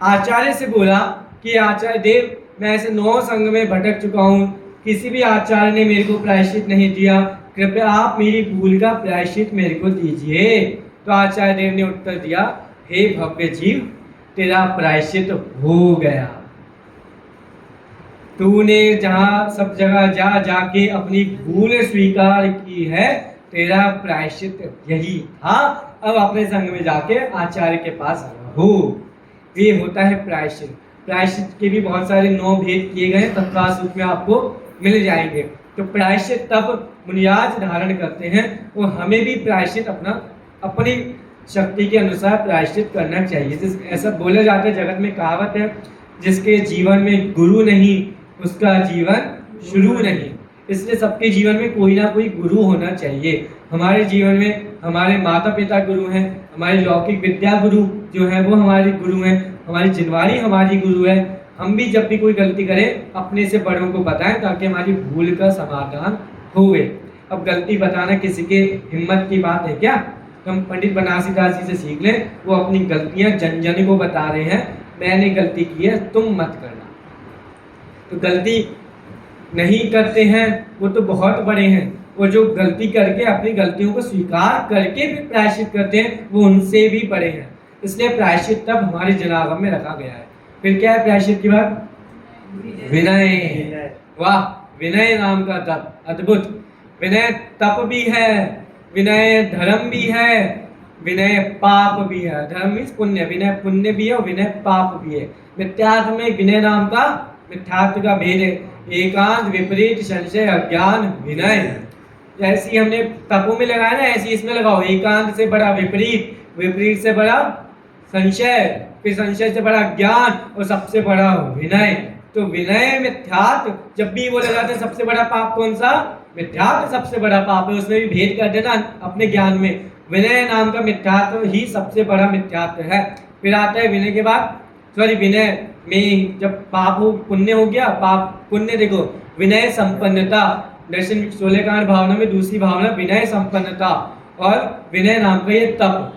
आचार्य से बोला कि आचार्य देव मैं ऐसे 9 संघ में भटक चुका हूँ, किसी भी आचार्य ने मेरे को प्रायश्चित नहीं दिया, कृपया आप मेरी भूल का प्रायश्चित मेरे को दीजिए। तो आचार्य देव ने उत्तर दिया, हे भव्य जीव, तेरा प्रायश्चित हो गया। तूने जहाँ सब जगह जा जाके अपनी भूल स्वीकार की है, तेरा प्रायश्चित यही था। अब अपने संग में जाके आचार्य के पास रहो। ये होता है प्रायश्चित। प्रायश्चित के भी बहुत सारे 9 भेद किए गए, तत्काल सूत्र में आपको मिल जाएंगे। तो प्रायश्चित तब मुनियाज धारण करते हैं, और हमें भी प्रायश्चित अपनी शक्ति के अनुसार प्रायश्चित करना चाहिए। ऐसा बोला जाता है, जगत में कहावत है, जिसके जीवन में गुरु नहीं उसका जीवन शुरू नहीं। इसलिए सबके जीवन में कोई ना कोई गुरु होना चाहिए। हमारे जीवन में हमारे माता पिता गुरु हैं, हमारे लौकिक विद्या गुरु जो है वो हमारे गुरु हैं, हमारी जिनवारी हमारी गुरु है। हम भी जब भी कोई गलती करें अपने से बड़ों को बताएं, ताकि हमारी भूल का समाधान होवे। अब गलती बताना किसी के हिम्मत की बात है क्या? तो हम पंडित बनारसी दास जी से सीख लें, वो अपनी गलतियां जन जन को बता रहे हैं, मैंने गलती की है तुम मत करना। तो गलती नहीं करते हैं वो तो बहुत बड़े हैं, वो जो गलती करके अपनी गलतियों को स्वीकार करके भी प्रायश्चित करते हैं वो उनसे भी बड़े हैं। इसलिए प्रायश्चित तब हमारे जनागम में रखा गया है। फिर क्या है प्रायश्चित की बात? विनय। वाह, विनय नाम का तप, अद्भुत। विनय तप भी है, विनय धर्म भी है, विनय पाप भी है। धर्म मीन्स पुण्य, विनय पुण्य भी है और विनय पाप भी है। मिथ्यात्व में विनय नाम का, मिथ्यात्व का भेद है, एकांत, विपरीत, संशय, अज्ञान, विनय। जैसी हमने तपों में लगाया ना, ऐसी इसमें लगाओ। एकांत से बड़ा विपरीत, विपरीत से बड़ा संशय, फिर संशय से बड़ा ज्ञान, और सबसे बड़ा विनय। तो विनय मिथ्यात्व जब भी वो लगाते हैं, सबसे बड़ा पाप कौन सा? मिथ्यात्व सबसे बड़ा पाप है। उसमें भी भेद कर देना अपने ज्ञान में। विनय नाम का मिथ्यात्व ही सबसे बड़ा मिथ्यात्व है। फिर आता है विनय के बाद, सॉरी विनय में जब पाप हो, पुण्य हो गया, पाप पुण्य देखो, विनय संपन्नता। दर्शन 16 कांड भावना में दूसरी भावना विनय संपन्नता, और विनय नाम का ये तप।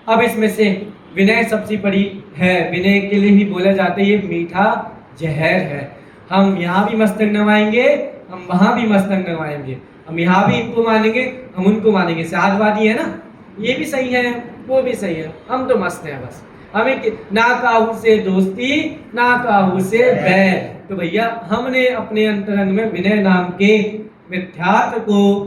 अब इसमें से विनय सबसे बड़ी है। विनय के लिए ही बोला जाता है ये मीठा जहर है। हम यहाँ भी मस्तक नवाएंगे, हम वहाँ भी मस्तक नवाएंगे, हम यहाँ भी इनको मानेंगे, हम उनको मानेंगे। साधवादी है ना, ये भी सही है वो भी सही है, हम तो मस्त हैं बस। हमें ना काहू से दोस्ती ना काहू से बैर। तो भैया हमने अपने अंतरंग में विनय नाम के मिथ्यात्व को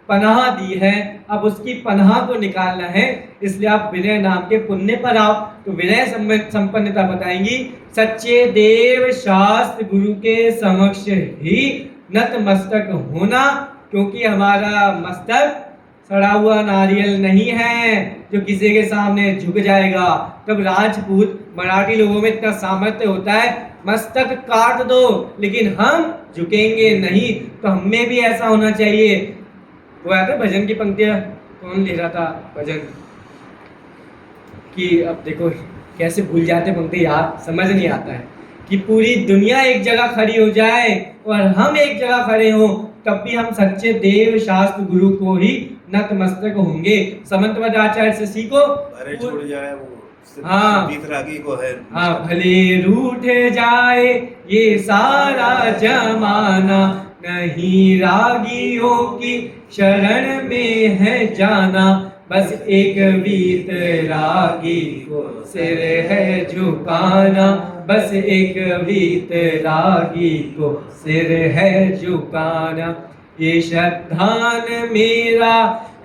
पनाह दी है, अब उसकी पनाह को निकालना है। इसलिए आप विनय नाम के पुण्य पर आओ। तो विनय संपन्नता बताएंगी, सच्चे देव शास्त्र गुरु के समक्ष ही नतमस्तक होना, क्योंकि हमारा मस्तक सड़ा हुआ नारियल नहीं है जो किसी के सामने झुक जाएगा। तब राजपूत मराठी लोगों में इतना सामर्थ्य होता है, मस्तक काट दो लेकिन हम झुकेंगे नहीं। तो हमें भी ऐसा होना चाहिए। वो याद है भजन की पंक्तियां, कौन ले रहा था भजन कि अब देखो कैसे भूल जाते पंक्ति, याद समझ नहीं आता है कि पूरी दुनिया एक जगह खड़ी हो जाए और हम एक जगह खड़े हो, तब भी हम सच्चे देव शास्त्र गुरु को ही नतमस्तक होंगे। समंतवद आचार्य से सीखो। अरे छोड़ जाए वो, हाँ बीतरागी को है। हाँ, भले रूठ जाए ये सारा जमाना, नहीं रागियों की शरण में है जाना, बस एक वीत रागी को सिर है झुकाना, बस एक वीत रागी को सिर है झुकाना। ये श्रद्धान मेरा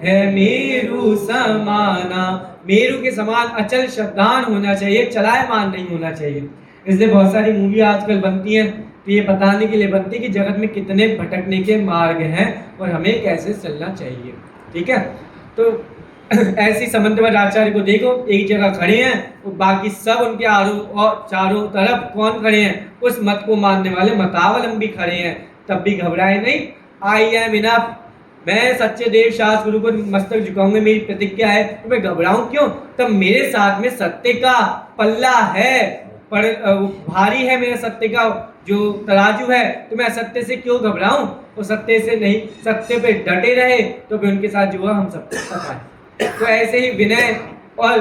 है मेरू समाना, मेरू के समान अचल श्रद्धान होना चाहिए, चलायमान नहीं होना चाहिए। इसलिए बहुत सारी मूवी आजकल बनती हैं, तो ये बताने के लिए बनती है कि जगत में कितने भटकने के मार्ग हैं और हमें कैसे चलना चाहिए। ठीक है, तो ऐसी समंतवद आचार्य को देखो, एक जगह खड़े हैं और बाकी सब उनके और चारों तरफ कौन खड़े हैं? उस मत को मानने वाले मतावलंबी खड़े हैं। तब भी घबराए नहीं। आई एम इनफ, मैं सच्चे देव शास्त्र गुरु को मस्तक झुकाऊंगा, मेरी प्रतिज्ञा है। तो मैं घबराऊं क्यों? तब मेरे साथ में सत्य का पल्ला है, पर भारी है मेरे सत्य का जो तराजू है, तो मैं असत्य से क्यों घबराऊं, तो सत्य से नहीं, सत्य पे डटे रहे तो फिर उनके साथ जो है हम सब पाए। तो ऐसे ही विनय और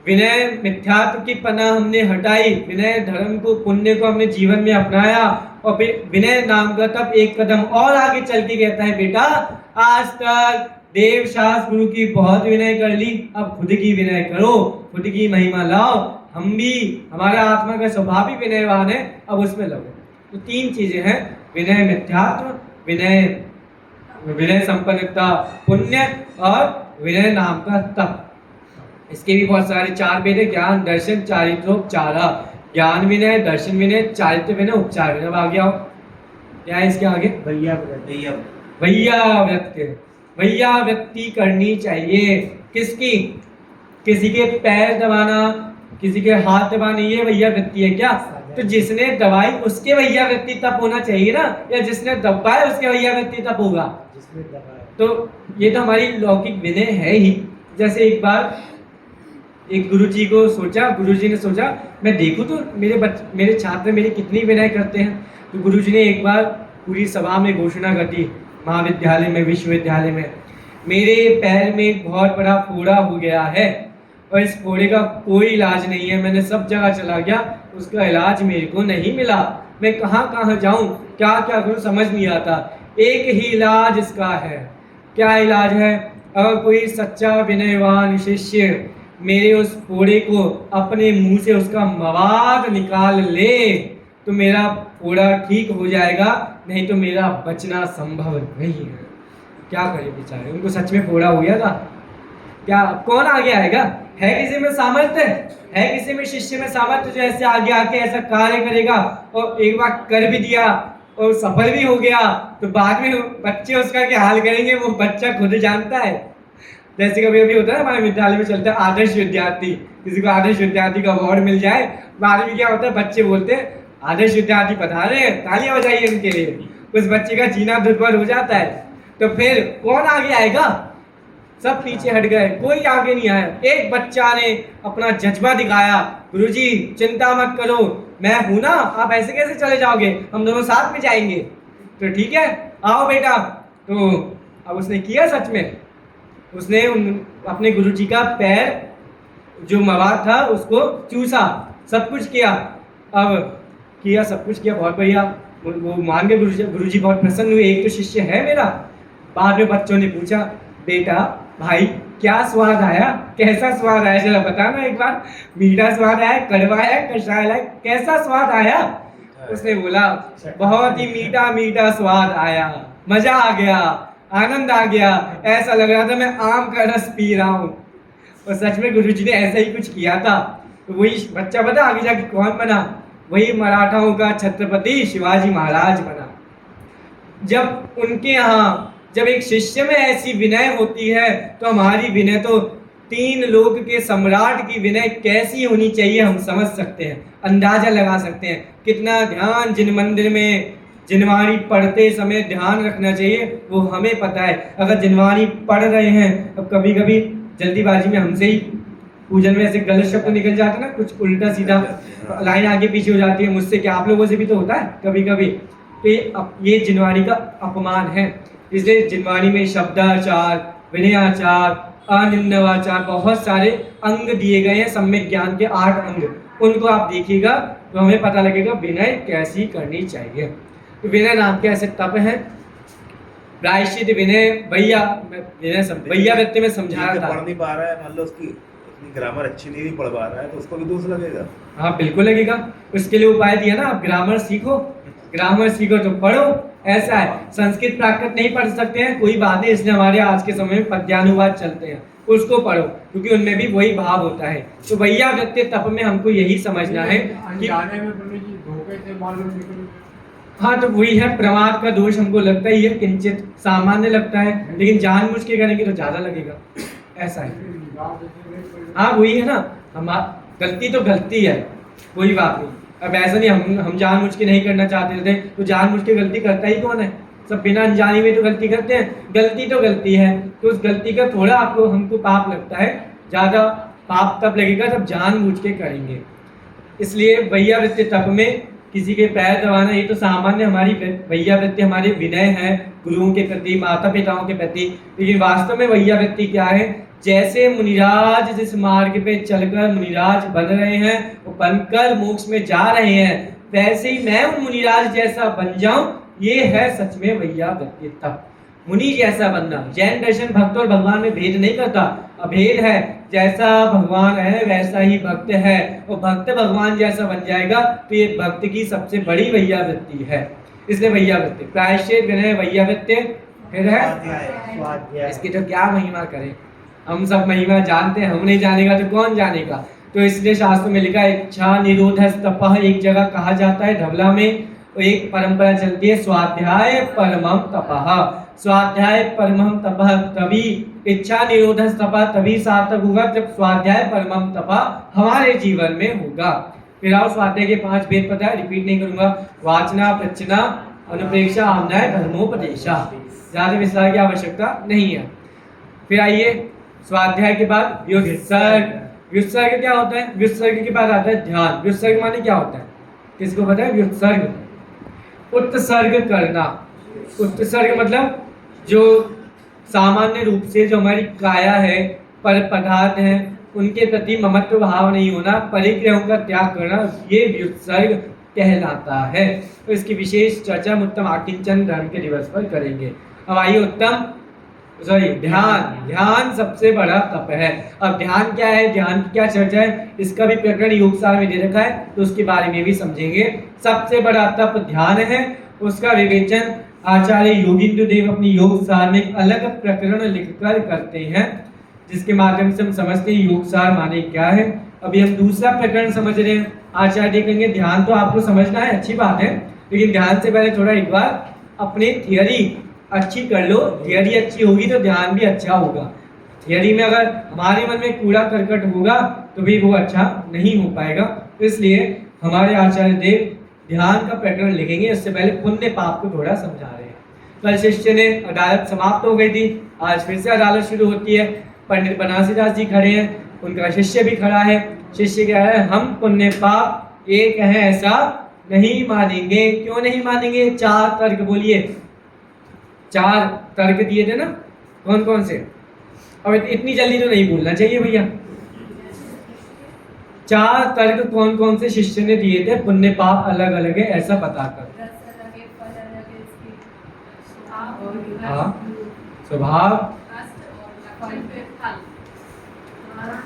विनय मिथ्यात्व की पनाह हमने हटाई, विनय धर्म को पुण्य को हमने जीवन में अपनाया, और फिर विनय नाम का तब एक कदम और आगे चल के कहता है बेटा आज तक देव शास्त्र गुरु की बहुत विनय कर ली, अब खुद की विनय करो, खुद की महिमा लाओ, हम भी, हमारा आत्मा का स्वभाव भी विनयवान है, अब उसमें लगो। तो तीन चीजें हैं, विनय मिथ्यात्व, विनय संपन्नता पुण्य, और विनय नाम का तप। इसके भी बहुत सारे चार भेद है, ज्ञान दर्शन चारित्रोपचार। ज्ञान विनय, दर्शन विनय, चारित्र विनय, उपचार विनय। अब आगे आओ, क्या है इसके आगे? भैया वृत्ति करनी चाहिए। किसकी? किसी के पैर दबाना, किसी के हाथ दबाना, ये भैया वृत्ति है क्या? तो जिसने दबाई उसके भैया वृत्ति तप होना चाहिए ना, या जिसने दबाया उसके भैया वृत्ति तप होगा? तो ये तो हमारी लौकिक विनय है ही। जैसे एक बार एक गुरुजी को सोचा, गुरुजी ने सोचा मैं देखूं तो मेरे छात्र मेरी कितनी विनय करते हैं। तो गुरुजी ने एक बार पूरी सभा में घोषणा कर दी, महाविद्यालय में, विश्वविद्यालय में, मेरे पैर में एक बहुत बड़ा फोड़ा हो गया है और इस फोड़े का कोई इलाज नहीं है, मैंने सब जगह चला गया, उसका इलाज मेरे को नहीं मिला, मैं कहाँ कहाँ जाऊँ, क्या क्या करूँ, समझ नहीं आता। एक ही इलाज इसका है। क्या इलाज है? अगर कोई सच्चा विनयवान शिष्य मेरे उस फोड़े को अपने मुंह से उसका मवाद निकाल ले तो मेरा फोड़ा ठीक हो जाएगा, नहीं तो मेरा बचना संभव नहीं है। क्या करे बेचारे, उनको सच में फोड़ा हो गया था। क्या कौन आगे आएगा? है किसी में सामर्थ्य? है किसी में शिष्य में सामर्थ्य जो ऐसे आगे आके ऐसा कार्य करेगा? और एक बार कर भी दिया और सफल भी हो गया तो बाद में बच्चे उसका क्या हाल करेंगे वो बच्चा खुद जानता है। जैसे कभी कभी होता है हमारे विद्यालय में चलता है आदर्श विद्यार्थी, किसी को आदर्श विद्यार्थी का अवार्ड मिल जाए, बाद में क्या होता है बच्चे बोलते हैं आदर्श विद्यार्थी पधारे, तालियां बजाइए उनके लिए। उस बच्चे का जीना दुर्भर हो जाता है। तो फिर कौन आगे आएगा? सब पीछे हट गए, कोई आगे नहीं आया। एक बच्चा ने अपना जज्बा दिखाया, गुरुजी चिंता मत करो, मैं हूं ना, आप ऐसे कैसे चले जाओगे, हम दोनों साथ में जाएंगे। तो ठीक है आओ बेटा। तो अब उसने किया, सच में उसने अपने गुरुजी का पैर जो मवाद था उसको चूसा, सब कुछ किया। अब किया, सब कुछ किया, बहुत बढ़िया, वो मान गए गुरुजी बहुत प्रसन्न हुए, एक तो शिष्य है मेरा। बाद में बच्चों ने पूछा बेटा भाई क्या स्वाद आया, कैसा स्वाद आया, जरा बताना एक बार, मीठा स्वाद आया, कड़वा आया, कषाय आया, कैसा स्वाद आया? उसने बोला बहुत ही मीठा मीठा स्वाद आया, मजा आ गया, आनंद आ गया, ऐसा लग रहा था मैं आम का रस पी रहा हूँ। और सच में गुरुजी ने ऐसा ही कुछ किया था। तो वही बच्चा बता आगे जाके कौन बना? वही मराठाओं का छत्रपति शिवाजी महाराज बना। जब उनके यहाँ जब एक शिष्य में ऐसी विनय होती है तो हमारी विनय तो तीन लोक के सम्राट की विनय कैसी होनी चाहिए हम समझ सकते हैं, अंदाजा लगा सकते हैं। कितना ध्यान जिन मंदिर में जिनवाणी पढ़ते समय ध्यान रखना चाहिए वो हमें पता है। अगर जिनवाणी पढ़ रहे हैं अब कभी कभी जल्दीबाजी में हमसे ही पूजन में ऐसे गलत शब्द निकल जाते ना, कुछ उल्टा सीधा लाइन आगे पीछे हो जाती है, मुझसे क्या आप लोगों से भी तो होता है कभी कभी। तो ये जिनवाणी का अपमान है। इसलिए जिनवाणी में शब्दाचार, विनयाचार, अनिंदवाचार, बहुत सारे अंग दिए गए हैं, सम्यक ज्ञान के 8 अंग। उनको आप देखिएगा तो हमें पता लगेगा विनय कैसी करनी चाहिए। तो विनय नाम के ऐसे तप हैं। प्रायश्चित विनय भैया वृत्ति में समझाया था। पढ़ नहीं पा रहा है, मान लो उसकी ग्रामर अच्छी नहीं पढ़ पा रहा है तो उसको भी दोष लगेगा। हाँ बिल्कुल लगेगा। उसके लिए उपाय दिया ना, आप ग्रामर सीखो, ग्रामर सीखो तो पढ़ो। ऐसा है, संस्कृत प्राकृत नहीं पढ़ सकते हैं कोई बात नहीं, इसलिए हमारे आज के समय में पद्यानुवाद चलते हैं, उसको पढ़ो क्योंकि उनमें भी वही भाव होता है। तो भैया वृत्ति तप में हमको यही समझना है कि हाँ तो वही है, प्रमाद का दोष हमको लगता ही है, किंचित सामान्य लगता है, लेकिन जानबूझ के करेंगे तो ज्यादा लगेगा। ऐसा है, हाँ वही है ना, हम गलती तो गलती है, कोई बात नहीं। अब ऐसा नहीं हम जानबूझ के नहीं करना चाहते थे तो जानबूझ के गलती करता ही कौन है? सब बिना अनजाने में तो गलती करते हैं। गलती तो गलती है, तो उस गलती का थोड़ा आपको हमको पाप लगता है, ज़्यादा पाप तब लगेगा जब जानबूझ के करेंगे। इसलिए भैया वृत्ति तप में किसी के पैर दबाना ये तो सामान्य हमारी वैयावृत्ति, हमारे विनय है गुरुओं के प्रति, माता पिताओं के प्रति। लेकिन वास्तव में वैयावृत्ति क्या है? जैसे मुनिराज जिस मार्ग पे चलकर मुनिराज बन रहे हैं, वो बनकर मोक्ष में जा रहे हैं, वैसे ही मैं उन मुनिराज जैसा बन जाऊं, ये है सच में वैयावृत्ति। तब मुनि जैसा बनना। जैन दर्शन भक्त और भगवान में भेद नहीं करता, अभेद है। जैसा भगवान है वैसा ही भक्त है, और भक्त भगवान जैसा बन जाएगा तो ये भक्त की सबसे बड़ी वैयावृत्ति है। इसलिए वैयावृत्ति, प्रायश्चित, विनय, वैयावृत्ति, फिर है इसकी तो क्या महिमा करें। हम सब महिमा जानते हैं, हम नहीं जानेगा तो कौन जानेगा। तो इसलिए शास्त्र में लिखा है इच्छा निरोध तपः, एक जगह कहा जाता है धवला में, एक परंपरा चलती है स्वाध्याय परमम तपः। स्वाध्याय परमम तपः, तभी इच्छा निरोध तपः तभी सार्थक होगा जब स्वाध्याय परमम तपः हमारे जीवन में होगा। फिर आओ स्वाध्याय के 5 भेद पता है, रिपीट नहीं करूंगा। वाचना, प्रचना, अनुप्रेक्षा, आमनाय, धर्मोपदेशा। ज्यादा विस्तार की आवश्यकता नहीं है। फिर आइए स्वाध्याय के बाद व्युत्सर्ग। व्युत्सर्ग क्या होता है? व्युत्सर्ग के बाद आता है ध्यान। व्युत्सर्ग माने क्या होता है? किसको पता है? व्युत्सर्ग उत्सर्ग करना। उत्सर्ग मतलब जो सामान्य रूप से जो हमारी काया है, पर पदार्थ है, उनके प्रति ममत्व भाव नहीं होना, परिग्रहों का त्याग करना, ये व्युत्सर्ग कहलाता है। तो इसकी विशेष चर्चा हम उत्तम आकिंचन धर्म के दिवस पर करेंगे। अब आइए ध्यान। ध्यान सबसे बड़ा तप है। अब ध्यान क्या है, ध्यान की क्या चर्चा है, इसका भी प्रकरण योगसार में दे रखा है, तो उसके बारे में भी समझेंगे। सबसे बड़ा तप ध्यान है। उसका विवेचन आचार्य योगींद्र देव अपनी योगसार में एक अलग प्रकरण लिखकर करते हैं, जिसके माध्यम से हम समझते हैं योगसार माने क्या है। अभी हम दूसरा प्रकरण समझ रहे हैं। आचार्य देखेंगे ध्यान तो आपको समझना है, अच्छी बात है, लेकिन ध्यान से पहले थोड़ा एक बार अपनी थियरी अच्छी कर लो। थियरी अच्छी होगी तो ध्यान भी अच्छा होगा। थियरी में अगर हमारे मन में कूड़ा करकट होगा तो भी वो अच्छा नहीं हो पाएगा। इसलिए हमारे आचार्य देव ध्यान का प्रकरण लिखेंगे। इससे पहले पुण्य पाप को थोड़ा समझा रहे हैं। कल शिष्य ने अदालत समाप्त हो गई थी, आज फिर से अदालत शुरू होती है। पंडित बनारसीदास जी खड़े हैं, उनका शिष्य भी खड़ा है। शिष्य कह रहा है हम पुण्य पाप एक है ऐसा नहीं मानेंगे। क्यों नहीं मानेंगे? 4 तर्क बोलिए। 4 तर्क दिए थे ना, कौन कौन से? अब इतनी जल्दी तो नहीं बोलना चाहिए भैया। 4 तर्क कौन कौन से शिष्य ने दिए थे पुण्य पाप अलग अलग है ऐसा बताकर। हाँ, स्वभाव,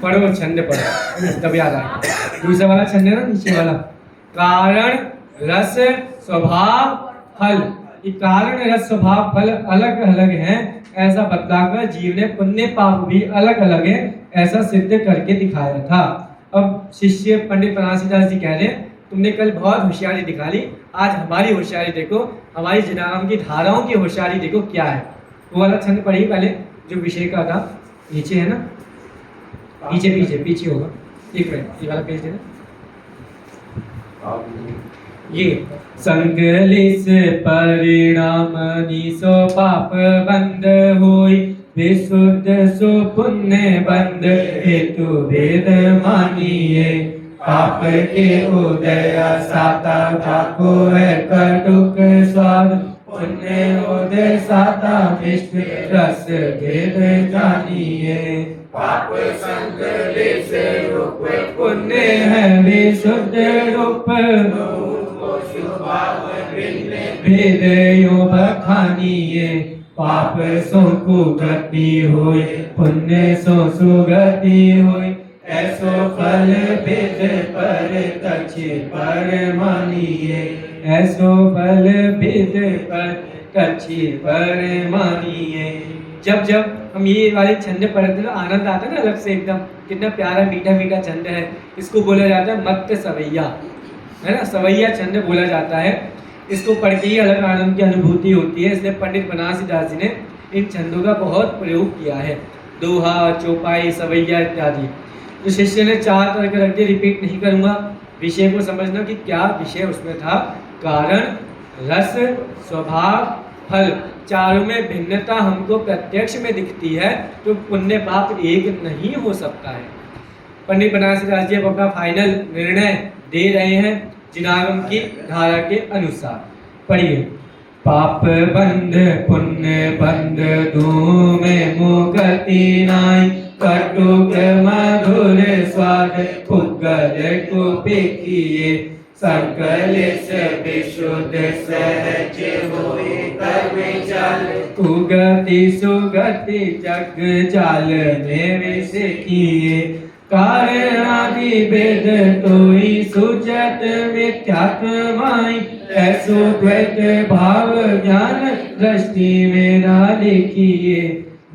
पढ़ो छंद पढ़ो तब याद आएगा। दूसरा वाला छंद है ना, नीचे वाला, कारण रस स्वभाव फल। ये कारण रस स्वभाव फल अलग अलग हैं ऐसा बतलाकर जीव ने पुण्य पाप भी अलग अलग है ऐसा सिद्ध करके दिखाया था। अब शिष्य पंडित बनारसीदास जी कह रहे हैं तुमने कल बहुत होशियारी दिखा ली, आज हमारी होशियारी देखो, हमारी जनाब की धाराओं की होशियारी देखो क्या है। वो वाला छंद पढ़ी पहले जो विषय का था, नीचे है ना, पीछे पीछे पीछे होगा, एक मिनट ये वाला पेज देना। ये संकलिस परिणाम निसो पाप बंद होई, विशुद्ध सो पुण्य बंद हेतु भेद मानिए। पाप के उदय साता भाको है कटुक स्वाद, पुण्य उदय साता मिष्ट रस भेद जानिए। पाप संकलिस रूप पुण्य है विशुद्ध रूप, भेद यो बखानिए। पाप सो कुगति होय, पुण्य सो सुगति होय, ऐसो फल भेद पर तछि पर मानिए। ऐसो फल भेद पर तछि पर मानिए। जब जब हम ये वाले छंद पढ़ते हैं आनंद आता है ना अलग से एकदम, कितना प्यारा मीठा मीठा छंद है। इसको बोला जाता है मत्त सवैया, है ना, सवैया छंद बोला जाता है। इसको पढ़ के ही अलग आनंद की अनुभूति होती है। इसलिए पंडित बनारसीदास जी ने इन छंदों का बहुत प्रयोग किया है, दोहा, चौपाई, सवैया इत्यादि। तो शिष्य ने 4 तरह के रख दिए, रिपीट नहीं करूँगा। विषय को समझना कि क्या विषय उसमें था। कारण, रस, स्वभाव, फल, चारों में भिन्नता हमको प्रत्यक्ष में दिखती है, तो पुण्य पाप एक नहीं हो सकता है। पंडित बनारसीदास जी अब अपना फाइनल निर्णय दे रहे हैं। जिनागम की धारा के अनुसार। पढ़िए। पाप बंध पुण्य बंध दूं में मुक्ति नाई, कटुक मधुर स्वाद पुगल को पेखिए, सकल से विशुद्ध सहज होए कर्म चाल, कुगति सुगति जग जाल में विसेखिए, कारणादि वेद तोई सुजत मिथ्यात्माई, ऐसो द्वैत भाव ज्ञान दृष्टि में ना लिखिए,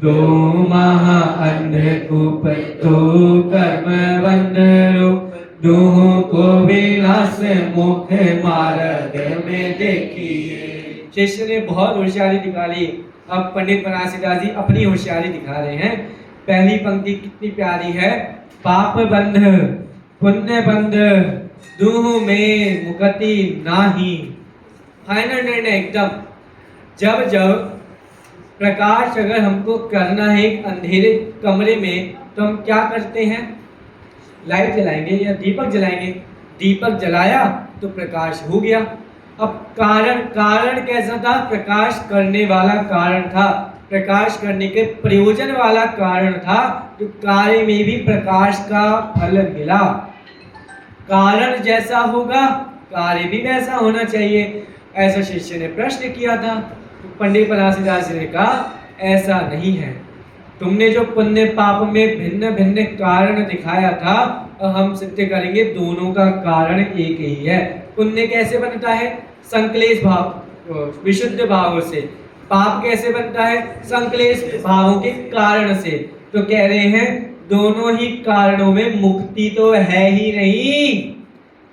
दो महा अंधकूप दो कर्म बंधरो, दोहों को विनाश मुख मार्ग में देखिए। शिष्य ने बहुत होशियारी दिखाई। अब पंडित बनारसीदास जी अपनी होशियारी दिखा रहे हैं। पहली पंक्ति कितनी प्यारी है। पाप बंध पुण्य बंध दूह में मुक्ति नाही। फाइनल निर्णय एकदम। जब जब प्रकाश अगर हमको करना है एक अंधेरे कमरे में, तो हम क्या करते हैं? लाइट जलाएंगे या दीपक जलाएंगे। दीपक जलाया तो प्रकाश हो गया। अब कारण कैसा था? प्रकाश करने वाला कारण था, प्रकाश करने के प्रयोजन वाला कारण था, तो कार्य में भी प्रकाश का फल मिला। कारण जैसा होगा कार्य भी वैसा होना चाहिए। ऐसा शिष्य ने प्रश्न किया था, तो पंडित बनारसीदास जी ने कहा ऐसा नहीं है। तुमने जो पुण्य पाप में भिन्न भिन्न कारण दिखाया था, हम सिद्ध करेंगे दोनों का कारण एक ही है। पुण्य कैसे बनता है? संक्लेश भाव विशुद्ध भावों से। पाप कैसे बनता है? संक्लेश भावों के कारण से। तो कह रहे हैं दोनों ही कारणों में मुक्ति तो है ही नहीं।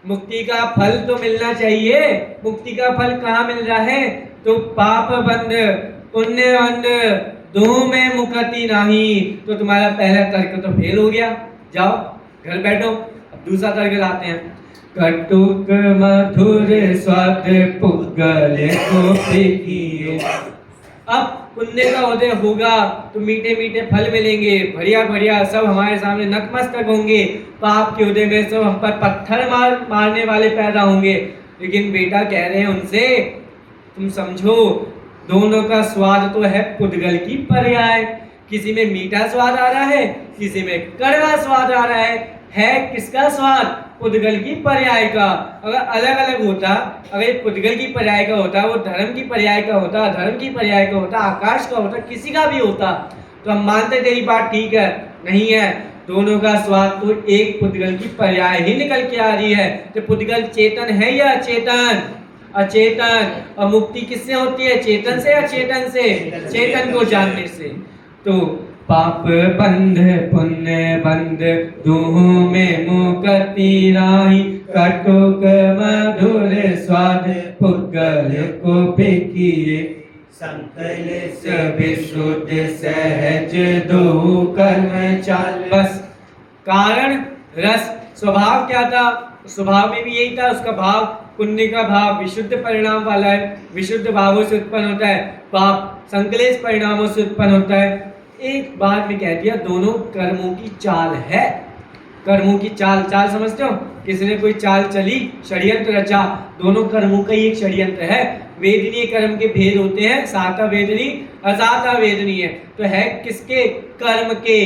मुक्ति का फल तो मिलना चाहिए। मुक्ति का फल कहाँ मिल रहा है? तो पाप बंध पुण्य बंध दोनों में मुक्ति नहीं। तो तुम्हारा पहला तर्क तो फेल हो गया। जाओ घर बैठो। अब दूसरा तर्क लाते हैं। कटुक मधुर स्वाद पुगल को पेखिए। अब पुण्य का उदय होगा तो मीठे मीठे फल मिलेंगे, बढ़िया बढ़िया सब हमारे सामने नतमस्तक होंगे। पाप के उदय में सब हम पर पत्थर मारने वाले पैदा होंगे। लेकिन बेटा कह रहे हैं उनसे, तुम समझो दोनों का स्वाद तो है पुद्गल की पर्याय। किसी में मीठा स्वाद आ रहा है, किसी में कड़वा स्वाद आ रहा है किसका स्वाद? पुद्गल की पर्याय का। अगर अलग अलग होता, अगर पुद्गल की पर्याय का होता, वो धर्म की पर्याय का होता, धर्म की पर्याय का होता, आकाश का होता, किसी का भी होता, तो हम मानते तेरी बात ठीक है। नहीं है, दोनों का स्वाद तो एक पुद्गल की पर्याय ही निकल के आ रही है। तो पुद्गल चेतन है या अचेतन? अचेतन। और मुक्ति किससे होती है? चेतन से या चेतन से? चेतन को जानने से। तो पाप बंध पुण्य बंध दूह में मुक्ति नाही, कटुक मधुर स्वाद पुगल को पेखिए, संकल से विशुद्ध सहज दो कर्म चाल। बस कारण रस स्वभाव क्या था? स्वभाव में भी यही था। उसका भाव पुण्य का भाव विशुद्ध परिणाम वाला है, विशुद्ध भावों से उत्पन्न होता है। पाप संकलेश परिणामों से उत्पन्न होता है। एक बात में कह दिया, दोनों कर्मों की चाल है। कर्मों की चाल समझते हो? किसी ने कोई चाल चली, षड्यंत्र रचा, दोनों कर्मों का ही एक षड्यंत्र है। वेदनीय कर्म के भेद होते हैं, साता वेदनी असाता वेदनी है। तो है किसके? कर्म के।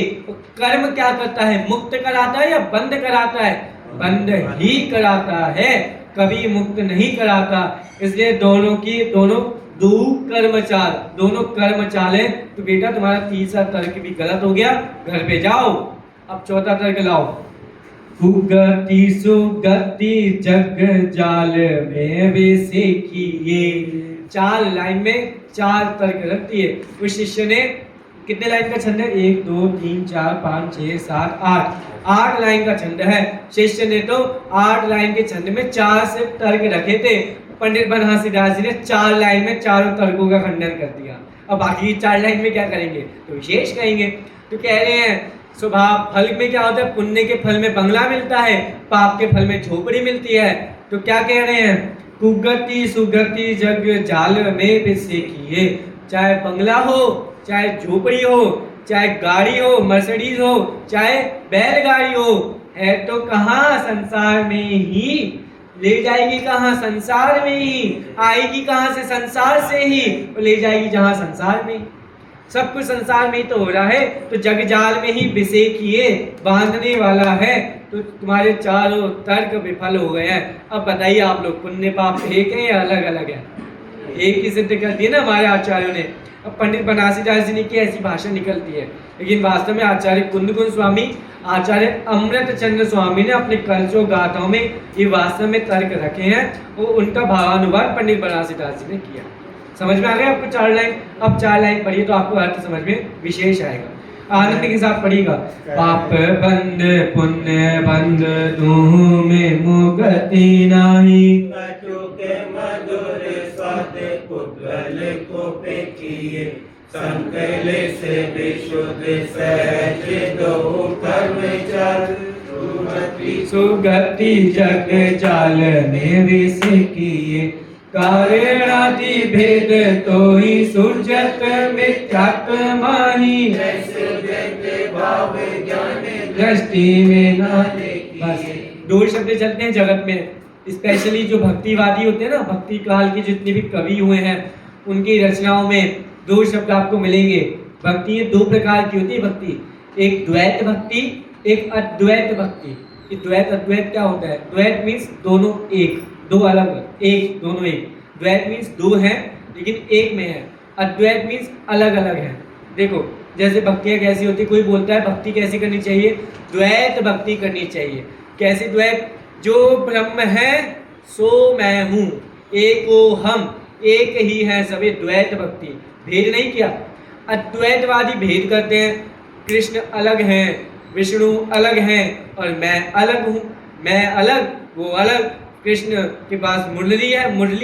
कर्म क्या करता है? मुक्त कराता है या बंद कराता है? बंद ही कराता है, कभी मुक्त नहीं कराता। इसलिए दोनों दो कर्मचाल, दोनों कर्मचाल है। तो बेटा तुम्हारा तीसरा तर्क भी गलत हो गया, घर पे जाओ। अब चौथा तर्क लाओ। कुगति सुगति जग जाल में विसेखिए। चार लाइन में चार तर्क रखती है। उस शिष्य ने कितने लाइन का छंद है? 1 2 3 4 5 6 7 8 लाइन का छंद है। शिष्य ने तो 8 लाइन के छंद में 4 से तर्क रखे थे। पंडित बनारसीदास जी ने 4 लाइन में चारों तर्कों का खंडन कर दिया। अब बाकी 4 लाइन में क्या करेंगे? तो विशेष कहेंगे। तो कह रहे हैं स्वभाव फल में क्या होता है? पुण्य के फल में बंगला मिलता है, पाप के फल में झोपड़ी मिलती है। तो क्या कह रहे हैं? कुगति सुगति जग जाल में विसेखिए। चाहे बंगला हो, चाहे झोपड़ी हो, चाहे गाड़ी हो, मर्सिडीज हो, चाहे बैलगाड़ी हो, है तो कहाँ? संसार में ही। ले जाएगी कहाँ? संसार में ही। आएगी कहाँ से? संसार से ही। और ले जाएगी जहाँ? संसार में ही। सब कुछ संसार में ही तो हो रहा है। तो जग जाल में ही विषय किए बांधने वाला है। तो तुम्हारे चारों तर्क विफल हो गए हैं। अब बताइए आप लोग, पुण्य पाप एक है या अलग अलग है? एक ही सिद्ध कर दिए ना हमारे आचार्यों ने। अब पंडित बनारसीदास जी ने की ऐसी भाषा निकलती है, लेकिन वास्तव में आचार्य कुंदकुंज स्वामी, आचार्य अमृत चंद्र स्वामी ने अपने कलचो गाथाओं में ये वास्तव में तर्क रखे हैं और उनका भावानुवाद पंडित बनारसीदास जी ने किया। समझ में आ गया आपको 4 लाइन? अब 4 लाइन पढ़िए तो आपको अर्थ समझ में विशेष आएगा। आनंद के साथ पढ़िएगा। पाप बंद पुण्य बंद दूँ में मुगति नाही, संकले से विशुद्ध सहज दो कर्म चल, सुगति जग जाल में विष किए, कारणादि भेद तो ही सुजत मिथ्यात्व माही, दृष्टि में ना देखी। बस 2 शब्द चलते हैं जगत में, स्पेशली जो भक्तिवादी होते हैं ना, भक्ति काल के जितने भी कवि हुए हैं उनकी रचनाओं में 2 शब्द आपको मिलेंगे। भक्ति 2 प्रकार की होती है भक्ति, एक द्वैत भक्ति, एक अद्वैत भक्ति। ये द्वैत अद्वैत क्या होता है? द्वैत मीन्स दोनों एक, 2 अलग, एक दोनों एक। द्वैत मीन्स 2 हैं लेकिन एक में है। अद्वैत मीन्स अलग अलग है। देखो जैसे भक्तियाँ कैसी होती है, कोई बोलता है भक्ति कैसी करनी चाहिए? द्वैत भक्ति करनी चाहिए। कैसी द्वैत? जो ब्रह्म है सो मैं हूँ, एको हम, एक ही है सभी, द्वैत भक्ति। भेद नहीं किया। अद्वैतवादी भेद करते हैं, कृष्ण अलग हैं, विष्णु अलग हैं और मैं अलग हूँ। मैं अलग, वो अलग। कृष्ण के पास मुरली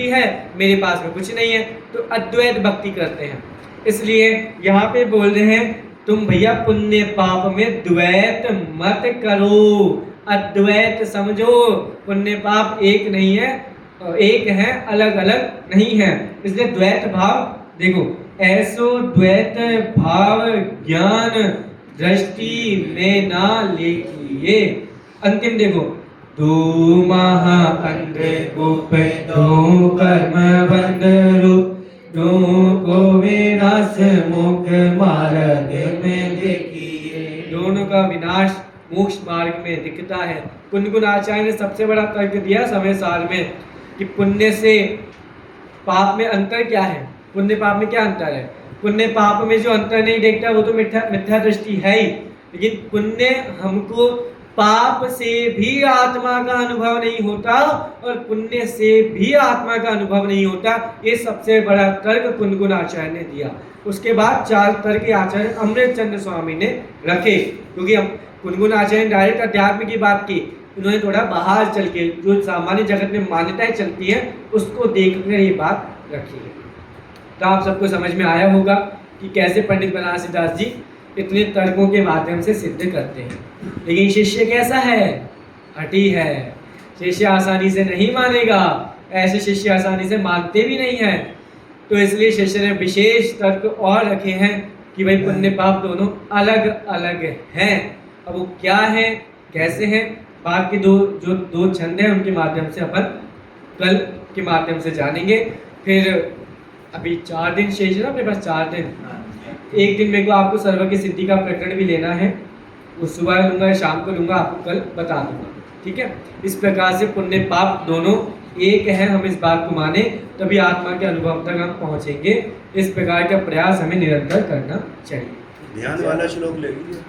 है, मेरे पास में कुछ नहीं है। तो अद्वैत भक्ति करते हैं। इसलिए यहाँ पे बोल रहे हैं तुम भैया पुण्य पाप में द्वैत मत करो, अद्वैत समझो। पुण्य पाप एक नहीं है, एक है, अलग अलग नहीं है। इसलिए द्वैत भाव देखो, ऐसो द्वैत भाव ज्ञान दृष्टि में ना लेकिए। अंतिम देखो, 2 महा अंध गुप 2 कर्म बंध रूप, 2 को विनाश मुख मार्ग में देखिए। दोनों का विनाश मोक्ष मार्ग में दिखता है। कुंदकुंज आचार्य ने सबसे बड़ा तर्क दिया समय सार में कि पुण्य से पाप में अंतर क्या है। पुण्य पाप में क्या अंतर है? पुण्य पाप में जो अंतर नहीं देखता वो तो मिथ्या दृष्टि है ही, लेकिन पुण्य हमको पाप से भी आत्मा का अनुभव नहीं होता और पुण्य से भी आत्मा का अनुभव नहीं होता। ये सबसे बड़ा तर्क कुंदकुंज आचार्य ने दिया। उसके बाद 4 तर्क आचार्य अमृत चंद्र स्वामी ने रखे, क्योंकि हम कुंदकुंज आचार्य ने डायरेक्ट अध्यात्म की बात की, उन्होंने थोड़ा बाहर चल के जो सामान्य जगत में मान्यताएं चलती हैं उसको देखकर ये बात रखी है। तो आप सबको समझ में आया होगा कि कैसे पंडित बनारसीदास जी इतने तर्कों के माध्यम से सिद्ध करते हैं। लेकिन शिष्य कैसा है? हठी है। शिष्य आसानी से नहीं मानेगा, ऐसे शिष्य आसानी से मानते भी नहीं हैं। तो इसलिए शिष्य ने विशेष तर्क और रखे हैं कि भाई पुण्य पाप दोनों अलग अलग हैं। अब वो क्या है, कैसे हैं, बाकी दो छंद हैं उनके माध्यम से अपन कल के माध्यम से जानेंगे। फिर अभी 4 दिन शेष है ना अपने पास, 4 दिन। एक दिन मेरे को आपको सर्व की सिद्धि का प्रकरण भी लेना है, वो सुबह लूँगा, शाम को लूँगा, आपको कल बता दूँगा। ठीक है। इस प्रकार से पुण्य पाप दोनों एक है, हम इस बात को माने तभी आत्मा के अनुभव तक हम पहुँचेंगे। इस प्रकार का प्रयास हमें निरंतर करना चाहिए। ध्यान वाला श्लोक ले लीजिए।